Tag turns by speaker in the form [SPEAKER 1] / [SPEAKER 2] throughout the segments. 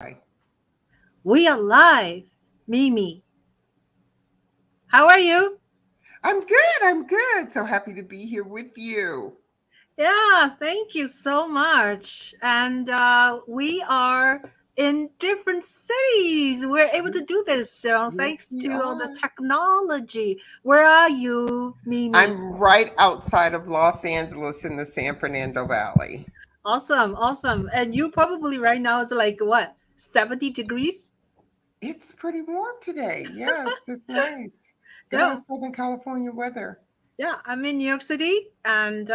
[SPEAKER 1] Hi.
[SPEAKER 2] We are live, MeMe. How are you?
[SPEAKER 1] I'm good. I'm good. So happy to be here with you.
[SPEAKER 2] Yeah, thank you so much. And we are in different cities. We're able to do this, so
[SPEAKER 1] Yes,
[SPEAKER 2] thanks
[SPEAKER 1] we
[SPEAKER 2] to all the
[SPEAKER 1] are.
[SPEAKER 2] technology. Where are you, MeMe?
[SPEAKER 1] I'm right outside of Los Angeles in the San Fernando Valley.
[SPEAKER 2] Awesome, awesome. And you probably right now is like what, 70 degrees?
[SPEAKER 1] It's pretty warm today. Yes, it's nice. Good old
[SPEAKER 2] Yeah,
[SPEAKER 1] Southern California weather.
[SPEAKER 2] yeah, I'm in New York City, and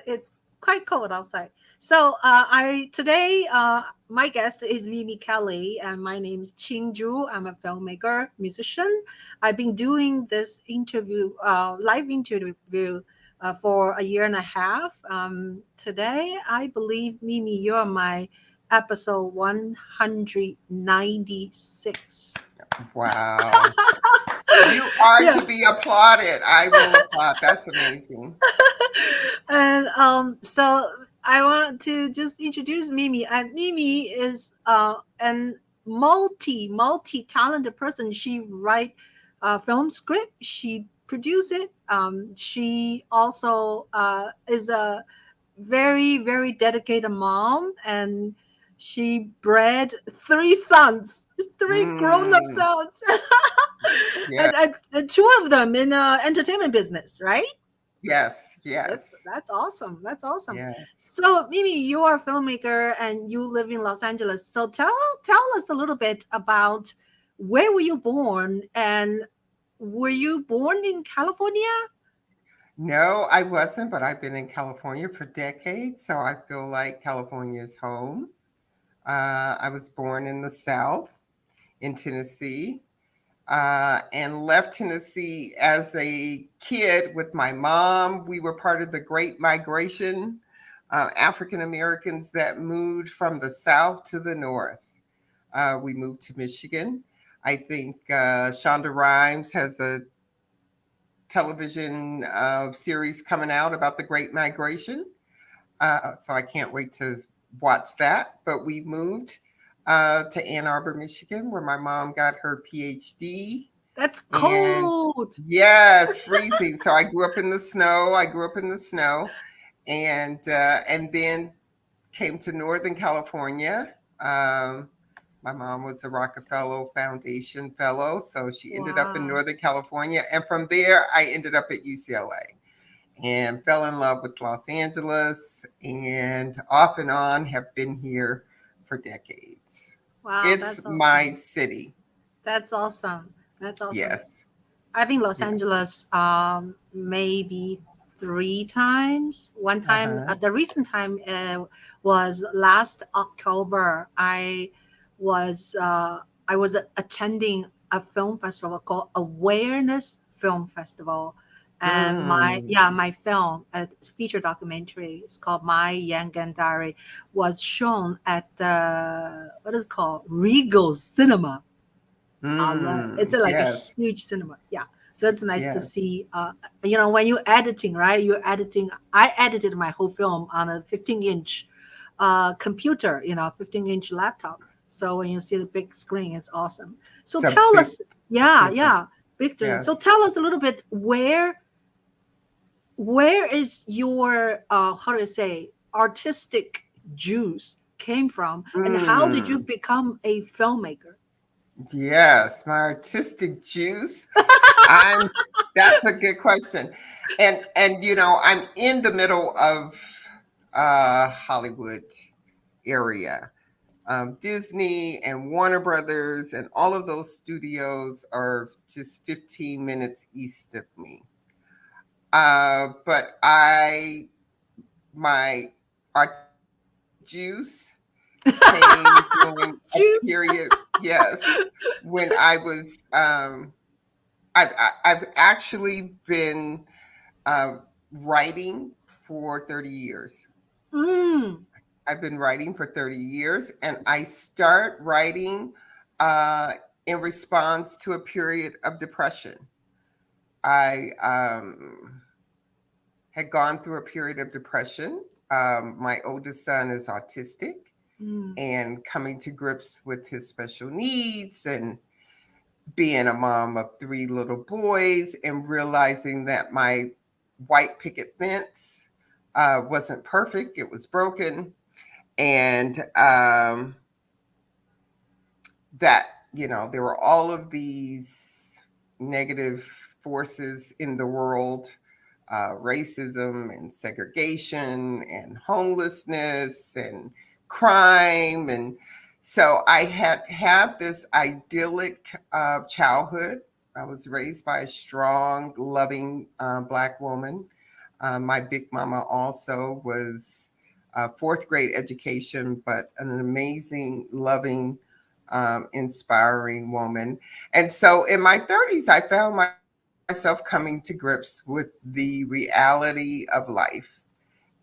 [SPEAKER 2] it's quite cold outside. So I today my guest is Mimi Kelly, and my name is Ching Juhl. I'm a filmmaker, musician. I've been doing this live interview, for a year and a half. Today, I believe Mimi, you're my episode 196.
[SPEAKER 1] Wow. You are
[SPEAKER 2] Yeah.
[SPEAKER 1] to be applauded. I will applaud. That's amazing.
[SPEAKER 2] And so I want to just introduce Mimi. And Mimi is an multi talented person. She write film script. She produce it. She also is a very dedicated mom, and she bred three sons, three grown up
[SPEAKER 1] Mm,
[SPEAKER 2] sons,
[SPEAKER 1] yeah.
[SPEAKER 2] and two of them in entertainment business, right?
[SPEAKER 1] Yes.
[SPEAKER 2] That's
[SPEAKER 1] Yes.
[SPEAKER 2] that's awesome. That's awesome.
[SPEAKER 1] Yes.
[SPEAKER 2] So, Mimi, you are a filmmaker and you live in Los Angeles. So tell us a little bit about where were you born, and were you born in California?
[SPEAKER 1] No, I wasn't, but I've been in California for decades, so I feel like California is home. I was born in the South, in Tennessee, and left Tennessee as a kid with my mom. We were part of the Great Migration, African Americans that moved from the South to the North. We moved to Michigan. I think Shonda Rhimes has a television series coming out about the Great Migration. So I can't wait to watch that. But we moved to Ann Arbor, Michigan, where my mom got her PhD.
[SPEAKER 2] That's
[SPEAKER 1] And
[SPEAKER 2] cold.
[SPEAKER 1] yes, freezing. So I grew up in the snow. I grew up in the snow, and then came to Northern California. My mom was a Rockefeller Foundation fellow, so she ended up in
[SPEAKER 2] Wow.
[SPEAKER 1] Northern California, and from there I ended up at UCLA and fell in love with Los Angeles, and off and on have been here for decades.
[SPEAKER 2] Wow,
[SPEAKER 1] It's
[SPEAKER 2] that's
[SPEAKER 1] my
[SPEAKER 2] awesome.
[SPEAKER 1] city.
[SPEAKER 2] That's awesome. That's awesome.
[SPEAKER 1] Yes.
[SPEAKER 2] I've been Los
[SPEAKER 1] Yeah.
[SPEAKER 2] Angeles maybe three times. One time,
[SPEAKER 1] Uh-huh.
[SPEAKER 2] the recent time was last October. Was I was attending a film festival called Awareness Film Festival, and
[SPEAKER 1] Mm.
[SPEAKER 2] my film, a feature documentary, it's called My Yangon Diary, was shown at the what is it called, Regal Cinema. I love it's
[SPEAKER 1] Mm.
[SPEAKER 2] like a
[SPEAKER 1] Yes.
[SPEAKER 2] huge cinema. Yeah. So it's nice to
[SPEAKER 1] Yes.
[SPEAKER 2] see. When you're editing, right? You're editing. I edited my whole film on a 15-inch computer, 15-inch laptop. So when you see the big screen, it's awesome. So
[SPEAKER 1] It's a
[SPEAKER 2] tell
[SPEAKER 1] big
[SPEAKER 2] us, yeah,
[SPEAKER 1] difference.
[SPEAKER 2] yeah, big difference. So
[SPEAKER 1] Yes.
[SPEAKER 2] tell us a little bit where is your how do you say, artistic juice came from, and how did you
[SPEAKER 1] Mm.
[SPEAKER 2] become a filmmaker?
[SPEAKER 1] Yes. My artistic juice. I'm That's a good question. And I'm in the middle of Hollywood area. Disney and Warner Brothers and all of those studios are just 15 minutes east of me. But my artistic juice came during a
[SPEAKER 2] Juice.
[SPEAKER 1] period, yes, when I've actually been uh, writing for 30 years.
[SPEAKER 2] Mm.
[SPEAKER 1] I've been writing for 30 years, and I start writing uh, in response to a period of depression. I had gone through a period of depression. My oldest son is autistic,
[SPEAKER 2] Mm.
[SPEAKER 1] and coming to grips with his special needs and being a mom of three little boys and realizing that my white picket fence wasn't perfect, it was broken. And that, there were all of these negative forces in the world, racism and segregation and homelessness and crime. And so I had this idyllic childhood. I was raised by a strong, loving Black woman. My big mama also was fourth grade education, but an amazing, loving, inspiring woman. And so in my 30s, I found myself coming to grips with the reality of life.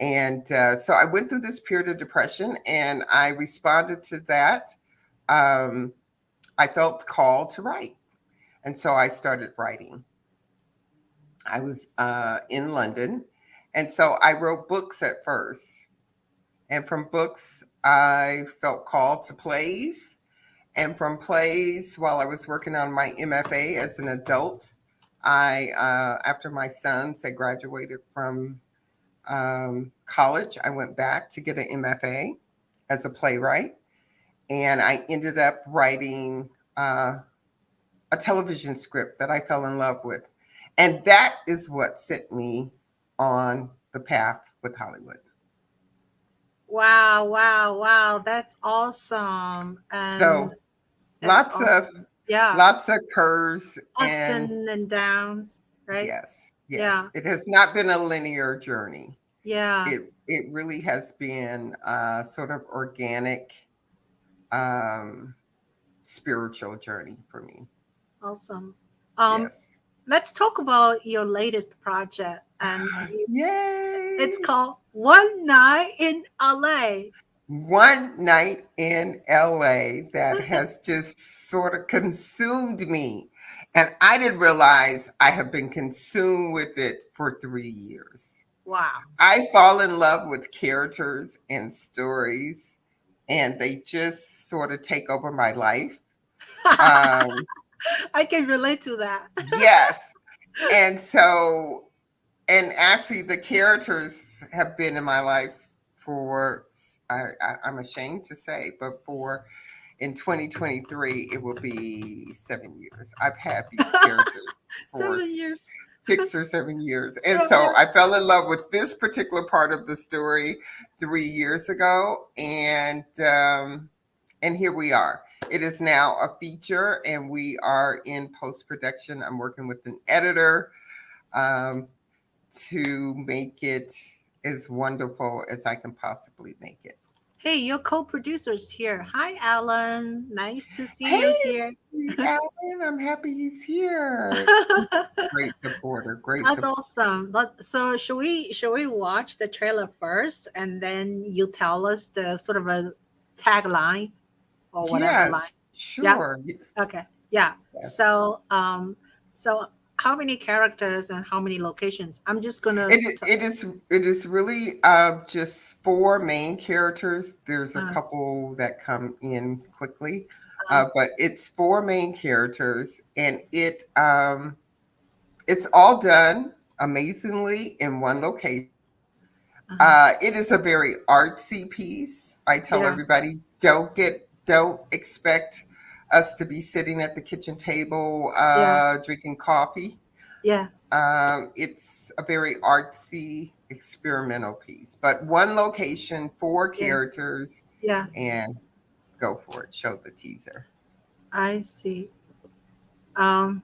[SPEAKER 1] And so I went through this period of depression and I responded to that. Um, I felt called to write. And so I started writing. I was in London. And so I wrote books at first. And from books, I felt called to plays. And from plays, while I was working on my MFA as an adult, after my sons had graduated from college, I went back to get an MFA as a playwright. And I ended up writing a television script that I fell in love with. And that is what set me on the path with Hollywood.
[SPEAKER 2] Wow, wow, wow. That's awesome. And
[SPEAKER 1] So
[SPEAKER 2] that's
[SPEAKER 1] lots of
[SPEAKER 2] awesome. Yeah.
[SPEAKER 1] lots of curves
[SPEAKER 2] Ups
[SPEAKER 1] and
[SPEAKER 2] and downs, right?
[SPEAKER 1] yes,
[SPEAKER 2] Yeah.
[SPEAKER 1] yes. It has not been a linear journey.
[SPEAKER 2] Yeah.
[SPEAKER 1] It really has been a sort of organic, um, spiritual journey for me.
[SPEAKER 2] Awesome. Um,
[SPEAKER 1] Yes.
[SPEAKER 2] let's talk about your latest project. And it's
[SPEAKER 1] Yay!
[SPEAKER 2] called One Night in LA.
[SPEAKER 1] One night in LA that has just sort of consumed me. And I didn't realize I have been consumed with it for 3 years.
[SPEAKER 2] Wow.
[SPEAKER 1] I fall in love with characters and stories, and they just sort of take over my life. Um,
[SPEAKER 2] I can relate to that.
[SPEAKER 1] yes. And so, and actually, the characters have been in my life for, I'm ashamed to say, but for in 2023, it will be 7 years. I've had these characters for
[SPEAKER 2] 7 years.
[SPEAKER 1] 6 or 7 years. And so
[SPEAKER 2] Okay.
[SPEAKER 1] I fell in love with this particular part of the story 3 years ago. And here we are. It is now a feature and we are in post-production. I'm working with an editor um, to make it as wonderful as I can possibly make it.
[SPEAKER 2] Hey, your co-producer's here. Hi, Alan. Nice to see you
[SPEAKER 1] Hey,
[SPEAKER 2] here.
[SPEAKER 1] Alan, I'm happy he's here. Great supporter, great
[SPEAKER 2] That's
[SPEAKER 1] support.
[SPEAKER 2] awesome. So should we watch the trailer first and then you tell us the sort of a tagline or whatever line?
[SPEAKER 1] Yes,
[SPEAKER 2] Yeah.
[SPEAKER 1] sure.
[SPEAKER 2] Okay. Yeah.
[SPEAKER 1] Yes.
[SPEAKER 2] So how many characters and how many locations? I'm just gonna.
[SPEAKER 1] It is really just four main characters. There's a
[SPEAKER 2] Uh,
[SPEAKER 1] couple that come in quickly,
[SPEAKER 2] uh,
[SPEAKER 1] but it's four main characters, and it's all done amazingly in one location.
[SPEAKER 2] uh,
[SPEAKER 1] It is a very artsy piece. I tell
[SPEAKER 2] yeah.
[SPEAKER 1] everybody, don't expect us to be sitting at the kitchen table
[SPEAKER 2] Yeah.
[SPEAKER 1] drinking coffee.
[SPEAKER 2] Yeah.
[SPEAKER 1] It's a very artsy, experimental piece, but one location, four
[SPEAKER 2] Yeah.
[SPEAKER 1] characters,
[SPEAKER 2] Yeah.
[SPEAKER 1] and go for it. Show the teaser.
[SPEAKER 2] I see. Um,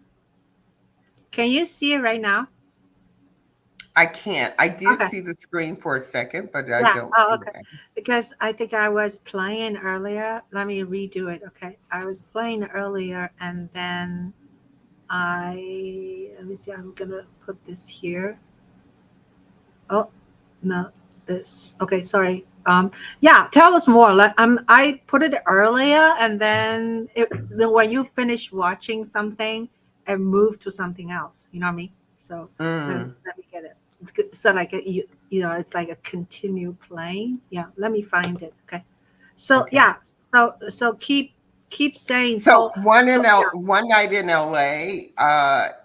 [SPEAKER 2] can you see it right now?
[SPEAKER 1] I can't. I did
[SPEAKER 2] Okay.
[SPEAKER 1] see the screen for a second, but I
[SPEAKER 2] Yeah.
[SPEAKER 1] don't
[SPEAKER 2] Oh,
[SPEAKER 1] see
[SPEAKER 2] okay.
[SPEAKER 1] that.
[SPEAKER 2] Because I think I was playing earlier. Let me redo it. Okay. I was playing earlier and then let me see. I'm gonna put this here. Oh, no, this. Okay, sorry. Yeah, tell us more. Like, I put it earlier, and then when you finish watching something, and move to something else. You know what I mean? So
[SPEAKER 1] Mm.
[SPEAKER 2] let me get it. So like you know, it's like a continue playing. Yeah, let me find it. Okay. So
[SPEAKER 1] Okay.
[SPEAKER 2] yeah, so keep saying
[SPEAKER 1] So
[SPEAKER 2] so
[SPEAKER 1] one night in LA,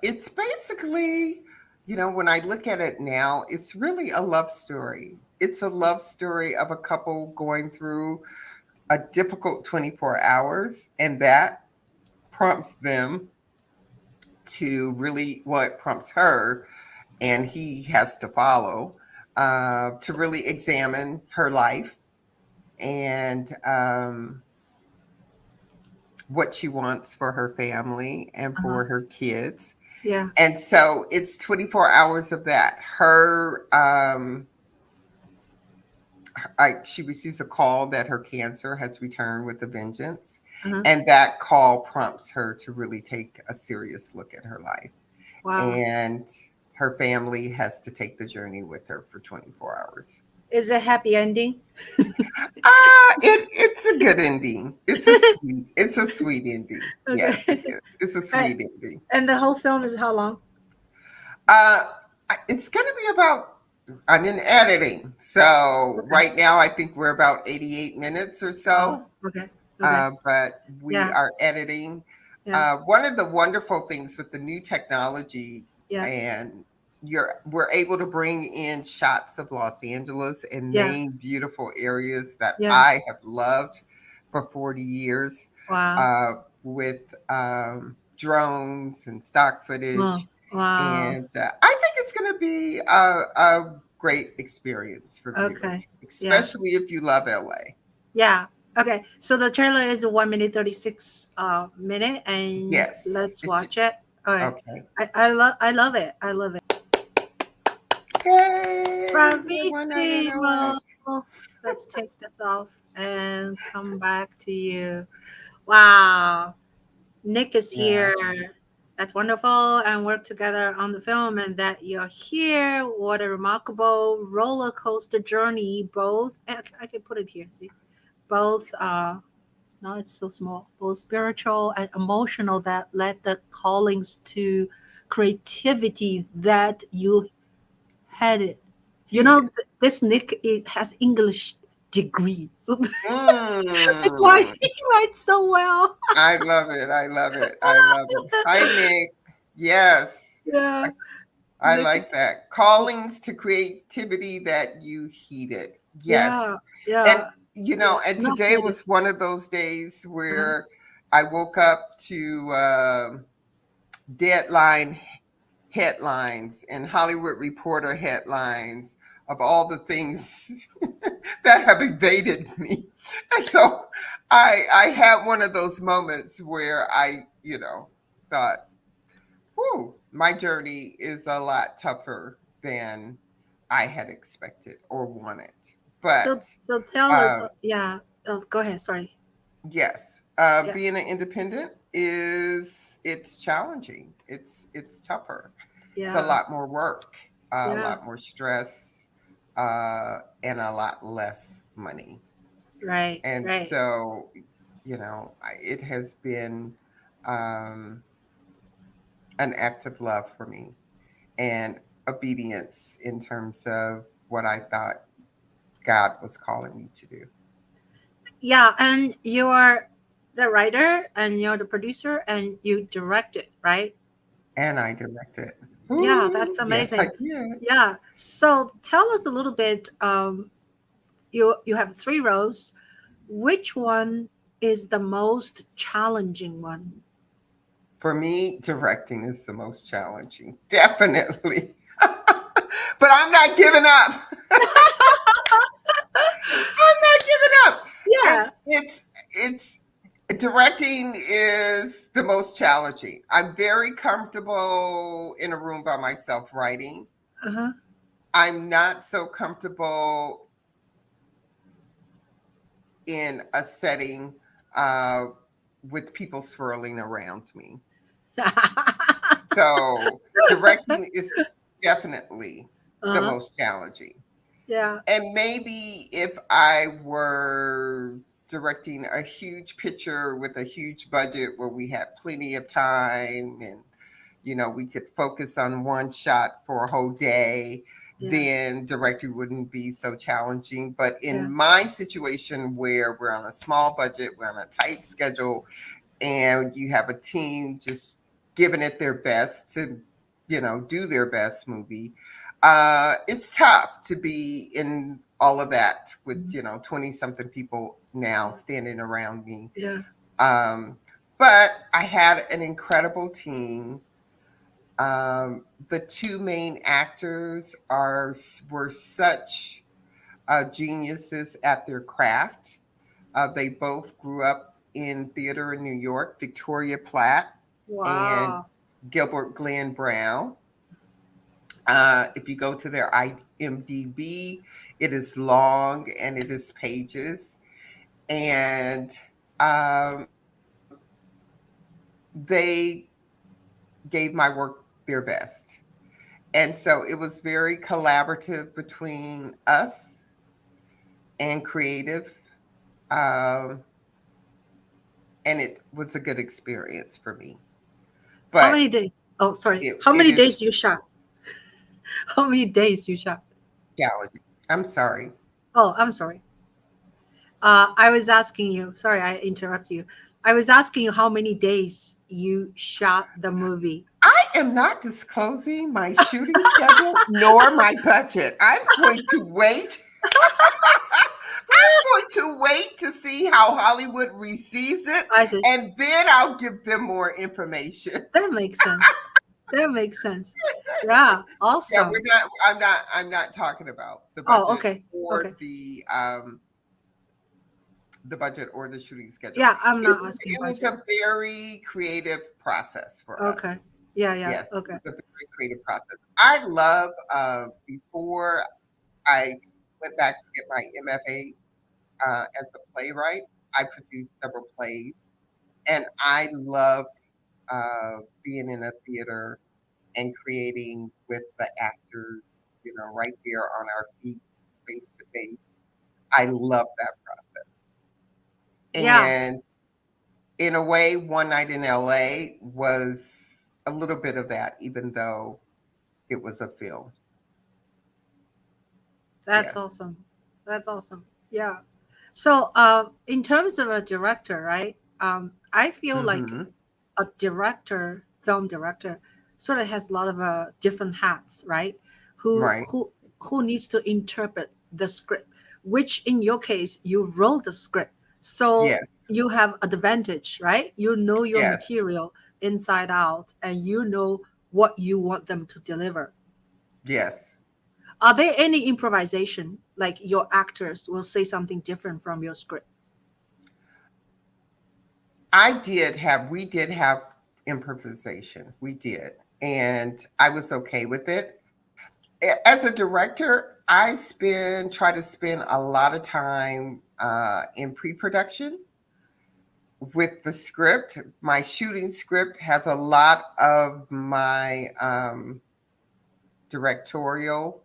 [SPEAKER 1] it's basically, when I look at it now, it's really a love story. It's a love story of a couple going through a difficult 24 hours, and that prompts them to really, well, it prompts her, and he has to follow, to really examine her life and what she wants for her family and
[SPEAKER 2] uh-huh,
[SPEAKER 1] for her kids.
[SPEAKER 2] yeah,
[SPEAKER 1] And so it's 24 hours of that. She receives a call that her cancer has returned with a vengeance.
[SPEAKER 2] uh-huh,
[SPEAKER 1] And that call prompts her to really take a serious look at her life.
[SPEAKER 2] wow.
[SPEAKER 1] And her family has to take the journey with her for 24 hours.
[SPEAKER 2] Is it happy ending?
[SPEAKER 1] It's a good ending. It's a sweet ending. Yes, it
[SPEAKER 2] Okay.
[SPEAKER 1] is. It's a
[SPEAKER 2] Uh,
[SPEAKER 1] sweet ending.
[SPEAKER 2] and the whole film is how long?
[SPEAKER 1] Uh, it's going to be about, I'm in editing. So
[SPEAKER 2] Okay.
[SPEAKER 1] right now, I think we're about 88 minutes or
[SPEAKER 2] Oh,
[SPEAKER 1] so.
[SPEAKER 2] okay. Okay.
[SPEAKER 1] But we
[SPEAKER 2] Yeah.
[SPEAKER 1] are editing.
[SPEAKER 2] Yeah.
[SPEAKER 1] One of the wonderful things with the new technology,
[SPEAKER 2] Yeah.
[SPEAKER 1] and we're able to bring in shots of Los Angeles and
[SPEAKER 2] Yeah.
[SPEAKER 1] name beautiful areas that
[SPEAKER 2] Yeah.
[SPEAKER 1] I have loved for 40 years,
[SPEAKER 2] Wow.
[SPEAKER 1] uh, with drones and stock
[SPEAKER 2] Oh,
[SPEAKER 1] footage.
[SPEAKER 2] wow.
[SPEAKER 1] And I think it's going to be a great experience for
[SPEAKER 2] Okay.
[SPEAKER 1] viewers,
[SPEAKER 2] Yeah.
[SPEAKER 1] especially if you love LA.
[SPEAKER 2] Yeah. Okay. So the trailer is 1 minute 36 minute, and
[SPEAKER 1] Yes.
[SPEAKER 2] let's watch it. Okay.
[SPEAKER 1] Okay.
[SPEAKER 2] I love it. I love it.
[SPEAKER 1] Yay! One night in LA.
[SPEAKER 2] Bravissimo. Let's take this off and come back to you. Wow. Nick is
[SPEAKER 1] Yeah.
[SPEAKER 2] here. That's wonderful. And work together on the film, and that you're here. What a remarkable roller coaster journey. Both, I can put it here. See, both. No, it's so small. Both spiritual and emotional that led the callings to creativity that you had it. You know,
[SPEAKER 1] Heated.
[SPEAKER 2] this Nick it has English degree, so that's why
[SPEAKER 1] Mm.
[SPEAKER 2] he writes so well.
[SPEAKER 1] I love it. I love it. I love it. Hi, Nick. Yes.
[SPEAKER 2] Yeah,
[SPEAKER 1] I
[SPEAKER 2] Nick.
[SPEAKER 1] like that. Callings to creativity that you heated. Yes.
[SPEAKER 2] Yeah,
[SPEAKER 1] And,
[SPEAKER 2] yeah, yeah.
[SPEAKER 1] and
[SPEAKER 2] Not
[SPEAKER 1] today
[SPEAKER 2] heated.
[SPEAKER 1] was one of those days
[SPEAKER 2] Uh-huh.
[SPEAKER 1] where I woke up to deadline headlines and Hollywood Reporter headlines of all the things that have evaded me. And so I had one of those moments where I, thought, whew, my journey is a lot tougher than I had expected or wanted.
[SPEAKER 2] So,
[SPEAKER 1] But
[SPEAKER 2] so tell us.
[SPEAKER 1] uh,
[SPEAKER 2] Yeah. Oh, go ahead. Sorry.
[SPEAKER 1] yes,
[SPEAKER 2] Yeah,
[SPEAKER 1] being an independent it's challenging. It's tougher. It's a
[SPEAKER 2] yeah,
[SPEAKER 1] lot more work, a
[SPEAKER 2] yeah.
[SPEAKER 1] lot more stress, and a lot less money.
[SPEAKER 2] Right,
[SPEAKER 1] And
[SPEAKER 2] right.
[SPEAKER 1] so, it has been um, an act of love for me and obedience in terms of what I thought God was calling me to do.
[SPEAKER 2] Yeah, and you are the writer, and you're the producer, and you direct it, right?
[SPEAKER 1] And I directed.
[SPEAKER 2] Yeah,
[SPEAKER 1] Ooh,
[SPEAKER 2] that's
[SPEAKER 1] yes, I
[SPEAKER 2] amazing.
[SPEAKER 1] did.
[SPEAKER 2] Yeah. So tell us a little bit. You have three roles. Which one is the most challenging one?
[SPEAKER 1] For me, directing is the most challenging, definitely. But I'm not giving up. I'm not giving up.
[SPEAKER 2] Yeah.
[SPEAKER 1] It's directing is the most challenging. I'm very comfortable in a room by myself writing.
[SPEAKER 2] Uh-huh.
[SPEAKER 1] I'm not so comfortable in a setting uh, with people swirling around me. So directing is definitely the
[SPEAKER 2] Uh-huh.
[SPEAKER 1] most challenging.
[SPEAKER 2] Yeah.
[SPEAKER 1] And maybe if I were directing a huge picture with a huge budget where we had plenty of time and we could focus on one shot for a whole day,
[SPEAKER 2] Yeah.
[SPEAKER 1] then directing wouldn't be so challenging. But
[SPEAKER 2] Yeah.
[SPEAKER 1] in my situation where we're on a small budget, we're on a tight schedule, and you have a team just giving it their best to, do their best movie, it's tough to be in all of that with,
[SPEAKER 2] Mhm.
[SPEAKER 1] 20 something people now
[SPEAKER 2] Yeah.
[SPEAKER 1] standing around me.
[SPEAKER 2] Yeah.
[SPEAKER 1] Um, but I had an incredible team. The two main actors were such geniuses at their craft. They both grew up in theater in New York, Victoria Platt and
[SPEAKER 2] Wow.
[SPEAKER 1] Gilbert Glenn Brown. If you go to their IMDb, it is long and it is pages. And um, they gave my work their best. And so it was very collaborative between us and creative. Um, and it was a good experience for me.
[SPEAKER 2] How
[SPEAKER 1] But
[SPEAKER 2] many days? Oh, sorry.
[SPEAKER 1] it,
[SPEAKER 2] How
[SPEAKER 1] it
[SPEAKER 2] many
[SPEAKER 1] is
[SPEAKER 2] days you shot? How many days you shot?
[SPEAKER 1] challenging. I'm sorry.
[SPEAKER 2] Oh, I'm sorry. I was asking you. Sorry, I interrupt you. I was asking you how many days you shot the movie.
[SPEAKER 1] I am not disclosing my shooting schedule nor my budget. I'm going to wait. I'm going to wait to see how Hollywood receives it,
[SPEAKER 2] I see.
[SPEAKER 1] and then I'll give them more information.
[SPEAKER 2] That makes sense. That makes sense. Yeah.
[SPEAKER 1] Yeah,
[SPEAKER 2] Awesome.
[SPEAKER 1] we're not. I'm not talking about the
[SPEAKER 2] Oh,
[SPEAKER 1] budget
[SPEAKER 2] okay.
[SPEAKER 1] or
[SPEAKER 2] Okay.
[SPEAKER 1] the budget or the shooting schedule.
[SPEAKER 2] Yeah, I'm
[SPEAKER 1] It
[SPEAKER 2] not
[SPEAKER 1] was,
[SPEAKER 2] asking
[SPEAKER 1] it was
[SPEAKER 2] budget.
[SPEAKER 1] a very creative process for
[SPEAKER 2] Okay.
[SPEAKER 1] us.
[SPEAKER 2] Yeah, yeah.
[SPEAKER 1] Yes, it
[SPEAKER 2] Okay.
[SPEAKER 1] was a very creative process. I love, before I went back to get my MFA as a playwright, I produced several plays, and I loved being in a theater and creating with the actors, right there on our feet, face to face. I love that process.
[SPEAKER 2] Yeah,
[SPEAKER 1] And in a way, One Night in LA was a little bit of that, even though it was a film.
[SPEAKER 2] that's
[SPEAKER 1] Yes.
[SPEAKER 2] awesome. That's awesome. Yeah. So, in terms of a director, right? I feel like
[SPEAKER 1] Hmm.
[SPEAKER 2] a director, film director, sort of has a lot of different hats, right? Who
[SPEAKER 1] Right.
[SPEAKER 2] who who needs to interpret the script? Which, in your case, you wrote the script, so
[SPEAKER 1] Yes.
[SPEAKER 2] you have advantage, right? You know your
[SPEAKER 1] Yes.
[SPEAKER 2] material inside out, and you know what you want them to deliver.
[SPEAKER 1] Yes.
[SPEAKER 2] Are there any improvisation, like your actors will say something different from your script?
[SPEAKER 1] We did have improvisation. We did. And I was okay with it. As a director, try to spend a lot of time in pre production with the script. My shooting script has a lot of my directorial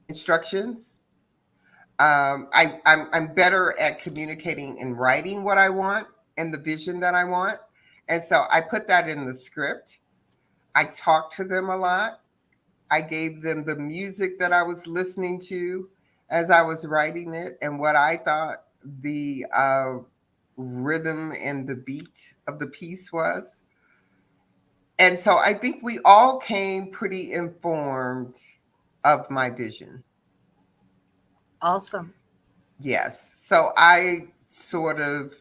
[SPEAKER 1] instructions. I'm better at communicating and writing what I want and the vision that I want. And so I put that in the script. I talked to them a lot. I gave them the music that I was listening to as I was writing it and what I thought the rhythm and the beat of the piece was. And so I think we all came pretty informed of my vision.
[SPEAKER 2] Awesome.
[SPEAKER 1] Yes. So I sort of,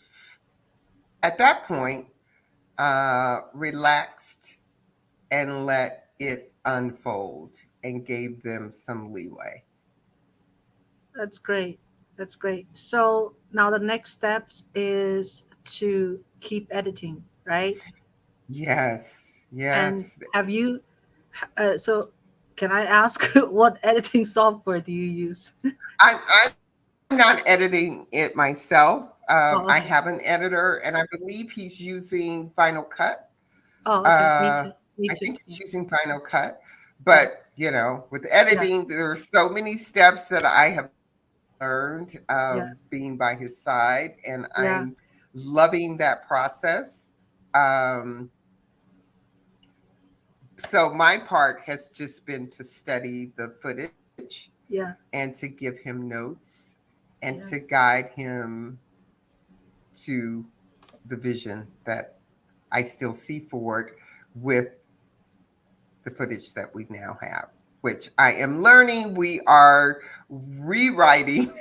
[SPEAKER 1] at that point, relaxed and let it unfold and gave them some leeway.
[SPEAKER 2] That's great. That's great. So now the next steps is to keep editing, right?
[SPEAKER 1] Yes.
[SPEAKER 2] And
[SPEAKER 1] Yes.
[SPEAKER 2] have you, so can I ask what editing software do you use?
[SPEAKER 1] I'm not editing it myself.
[SPEAKER 2] Oh,
[SPEAKER 1] I
[SPEAKER 2] okay.
[SPEAKER 1] have an editor, and I believe he's using Final Cut.
[SPEAKER 2] Oh, okay. Me
[SPEAKER 1] Uh,
[SPEAKER 2] too. Me
[SPEAKER 1] I
[SPEAKER 2] too.
[SPEAKER 1] think he's using Final Cut.
[SPEAKER 2] Yeah.
[SPEAKER 1] But, with
[SPEAKER 2] Yeah.
[SPEAKER 1] editing, there are so many steps that I have learned
[SPEAKER 2] Yeah.
[SPEAKER 1] being by his side, and
[SPEAKER 2] Yeah.
[SPEAKER 1] I'm loving that process. Um, so my part has just been to study the footage
[SPEAKER 2] Yeah,
[SPEAKER 1] and to give him notes and to
[SPEAKER 2] yeah,
[SPEAKER 1] guide him to the vision that I still see forward with the footage that we now have, which I am learning. We are rewriting.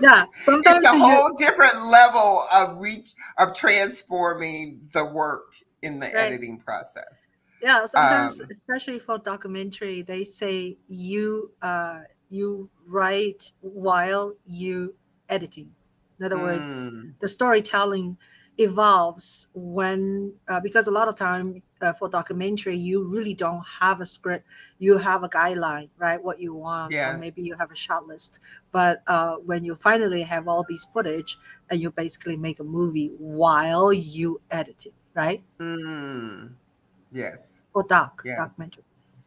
[SPEAKER 2] yeah.
[SPEAKER 1] It's
[SPEAKER 2] Sometimes
[SPEAKER 1] a
[SPEAKER 2] you
[SPEAKER 1] whole different level of reach of transforming the work in the
[SPEAKER 2] right.
[SPEAKER 1] editing process.
[SPEAKER 2] Yeah, sometimes,
[SPEAKER 1] Um,
[SPEAKER 2] especially for documentary, they say you write while you editing. In other words,
[SPEAKER 1] mm,
[SPEAKER 2] the storytelling evolves when because a lot of time for documentary you really don't have a script. You have a guideline, right? What you want, or
[SPEAKER 1] yes.
[SPEAKER 2] maybe you have a shot list. But when you finally have all these footage, and you basically make a movie while you edit it, right?
[SPEAKER 1] Mm, yes.
[SPEAKER 2] Or
[SPEAKER 1] Yes.
[SPEAKER 2] documentary.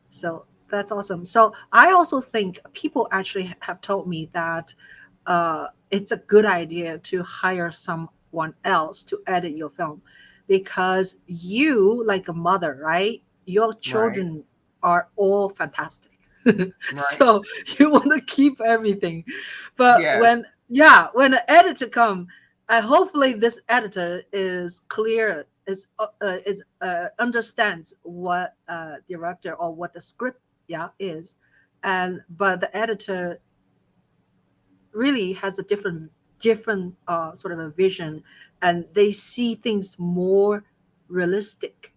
[SPEAKER 2] So that's awesome. So I also think people actually have told me that it's a good idea to hire someone else to edit your film, because you, like a mother, right? Your
[SPEAKER 1] Right.
[SPEAKER 2] children are all fantastic.
[SPEAKER 1] Right.
[SPEAKER 2] So you want to keep everything. But
[SPEAKER 1] Yes.
[SPEAKER 2] when the editor come, hopefully this editor is clear, is understands what director or what the script, yeah, is. And but the editor really has a different sort of a vision, and they see things more realistic,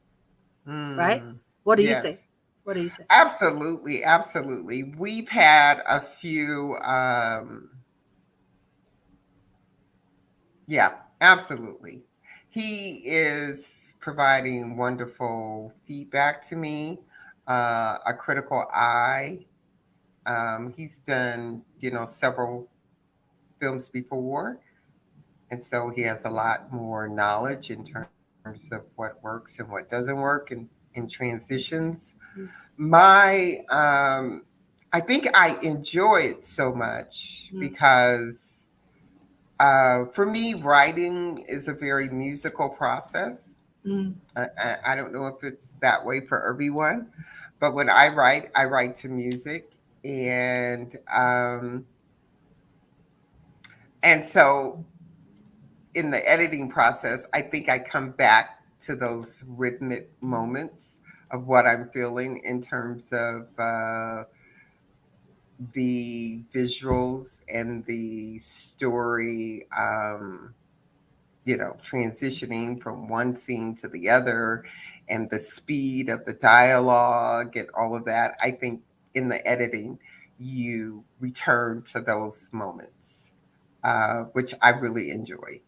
[SPEAKER 2] right?
[SPEAKER 1] Mm,
[SPEAKER 2] What do you say?
[SPEAKER 1] yes.
[SPEAKER 2] What do you say?
[SPEAKER 1] Absolutely. Absolutely. We've had a few. Yeah, absolutely. He is providing wonderful feedback to me, a critical eye. He's done, several films before, and so he has a lot more knowledge in terms of what works and what doesn't work in transitions.
[SPEAKER 2] Mm,
[SPEAKER 1] I think I enjoy it so much
[SPEAKER 2] mm,
[SPEAKER 1] because for me, writing is a very musical process.
[SPEAKER 2] mm.
[SPEAKER 1] I don't know if it's that way for everyone, but when I write to music, and so in the editing process, I think I come back to those rhythmic moments of what I'm feeling in terms of the visuals and the story. Transitioning from one scene to the other and the speed of the dialogue and all of that. I think in the editing, you return to those moments, which I really enjoy.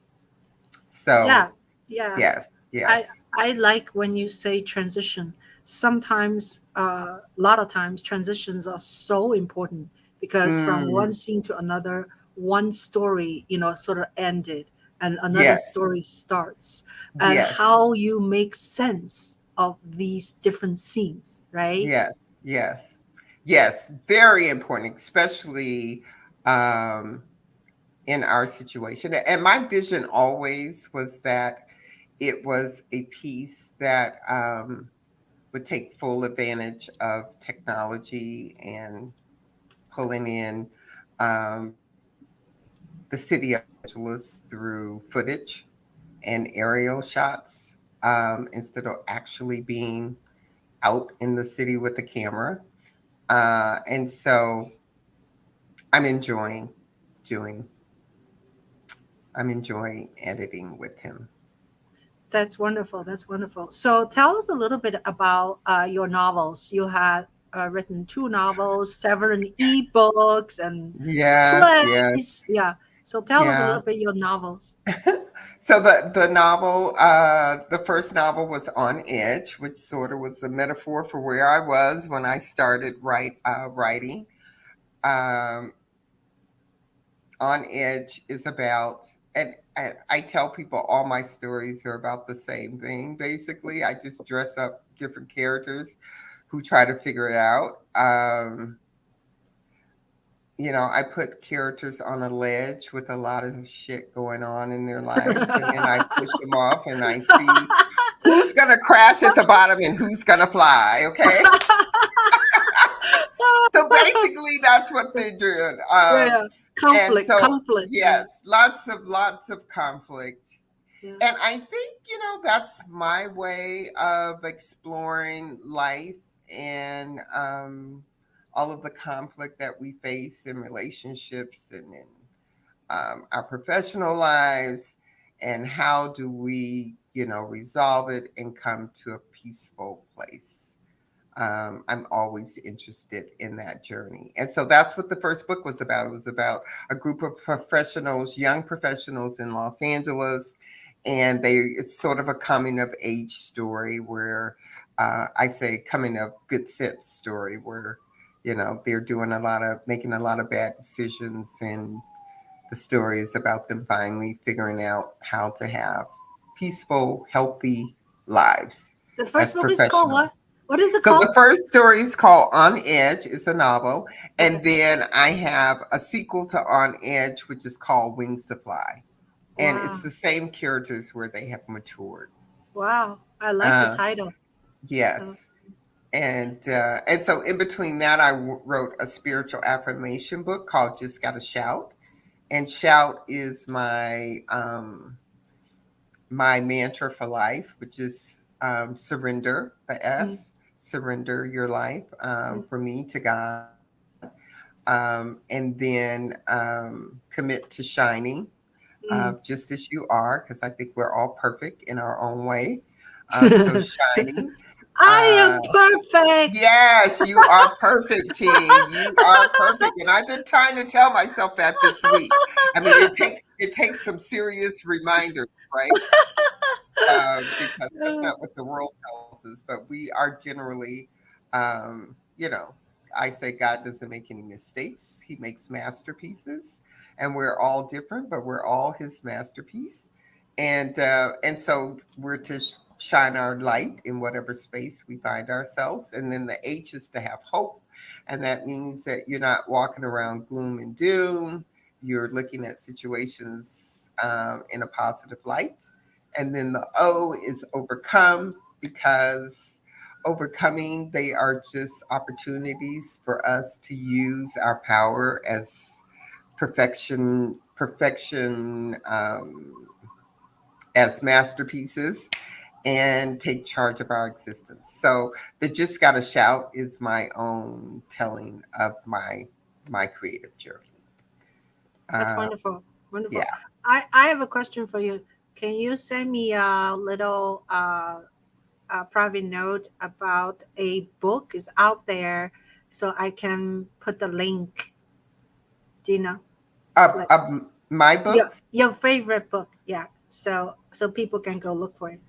[SPEAKER 2] Yeah,
[SPEAKER 1] So,
[SPEAKER 2] yeah.
[SPEAKER 1] yes,
[SPEAKER 2] I
[SPEAKER 1] yes,
[SPEAKER 2] I like when you say transition. Sometimes, a lot of times, transitions are so important, because from one
[SPEAKER 1] mm,
[SPEAKER 2] scene to another, one story, sort of ended, and another
[SPEAKER 1] yes,
[SPEAKER 2] story starts, and
[SPEAKER 1] yes,
[SPEAKER 2] how you make sense of these different scenes, right?
[SPEAKER 1] yes, yes, yes. Very important, especially um, in our situation. And my vision always was that it was a piece that would take full advantage of technology and pulling in the city of Los Angeles through footage and aerial shots instead of actually being out in the city with the camera. And so I'm enjoying doing, I'm enjoying editing with him.
[SPEAKER 2] That's wonderful. That's wonderful. So tell us a little bit about your novels. You had written two novels, several ebooks, and
[SPEAKER 1] Yes, yes,
[SPEAKER 2] plays. Yeah. So tell us a
[SPEAKER 1] yeah.
[SPEAKER 2] little bit your novels.
[SPEAKER 1] So the novel, the first novel was On Edge, which sort of was a metaphor for where I was when I started writing. Um, On Edge is about, and I tell people all my stories are about the same thing. Basically, I just dress up different characters who try to figure it out. I put characters on a ledge with a lot of shit going on in their lives, and then I push them off, and I see who's gonna crash at the bottom and who's gonna fly? Okay. So basically, that's what they're doing.
[SPEAKER 2] Yeah,
[SPEAKER 1] And
[SPEAKER 2] conflict,
[SPEAKER 1] so,
[SPEAKER 2] conflict.
[SPEAKER 1] yes, lots of conflict.
[SPEAKER 2] Yeah.
[SPEAKER 1] And I think, that's my way of exploring life and all of the conflict that we face in relationships and in our professional lives, and how do we, resolve it and come to a peaceful place. I'm always interested in that journey. And so that's what the first book was about. It was about a group of professionals, young professionals in Los Angeles. And it's sort of a coming of age story where I say coming of good sense story where, they're making a lot of bad decisions. And the story is about them finally figuring out how to have peaceful, healthy lives
[SPEAKER 2] The
[SPEAKER 1] as
[SPEAKER 2] first book is called
[SPEAKER 1] professionals.
[SPEAKER 2] what? What is it
[SPEAKER 1] So the
[SPEAKER 2] called?
[SPEAKER 1] first story is called On Edge. It's a novel. And
[SPEAKER 2] Okay.
[SPEAKER 1] then I have a sequel to On Edge, which is called Wings to Fly. And
[SPEAKER 2] Wow.
[SPEAKER 1] it's the same characters where they have matured.
[SPEAKER 2] Wow. I like the
[SPEAKER 1] Uh,
[SPEAKER 2] title.
[SPEAKER 1] yes. And so in between that, I wrote a spiritual affirmation book called Just Gotta Shout. And shout is my mantra for life, which is surrender, the
[SPEAKER 2] Mm,
[SPEAKER 1] S, surrender your life
[SPEAKER 2] mm,
[SPEAKER 1] for me to God. And then commit to shining
[SPEAKER 2] mm.
[SPEAKER 1] just as you are, because I think we're all perfect in our own way. So shining.
[SPEAKER 2] I
[SPEAKER 1] Uh,
[SPEAKER 2] am perfect.
[SPEAKER 1] yes, you are perfect, Ching. You are perfect. And I've been trying to tell myself that this week. I mean, it takes some serious reminders, right? Because that's not what the world tells us. But we are generally, I say God doesn't make any mistakes. He makes masterpieces, and we're all different, but we're all His masterpiece. And so we're to shine our light in whatever space we find ourselves. And then the H is to have hope, and that means that you're not walking around gloom and doom. You're looking at situations in a positive light. And then the O is overcome, because overcoming, they are just opportunities for us to use our power as perfection as masterpieces and take charge of our existence. So the Just Gotta Shout is my own telling of my creative journey.
[SPEAKER 2] That's
[SPEAKER 1] Uh,
[SPEAKER 2] wonderful.
[SPEAKER 1] yeah.
[SPEAKER 2] Wonderful. I have a question for you. Can you send me a little private note about a book is out there so I can put the link? Do you know? Like
[SPEAKER 1] My
[SPEAKER 2] your
[SPEAKER 1] books
[SPEAKER 2] your favorite book. Yeah. So people can go look for it.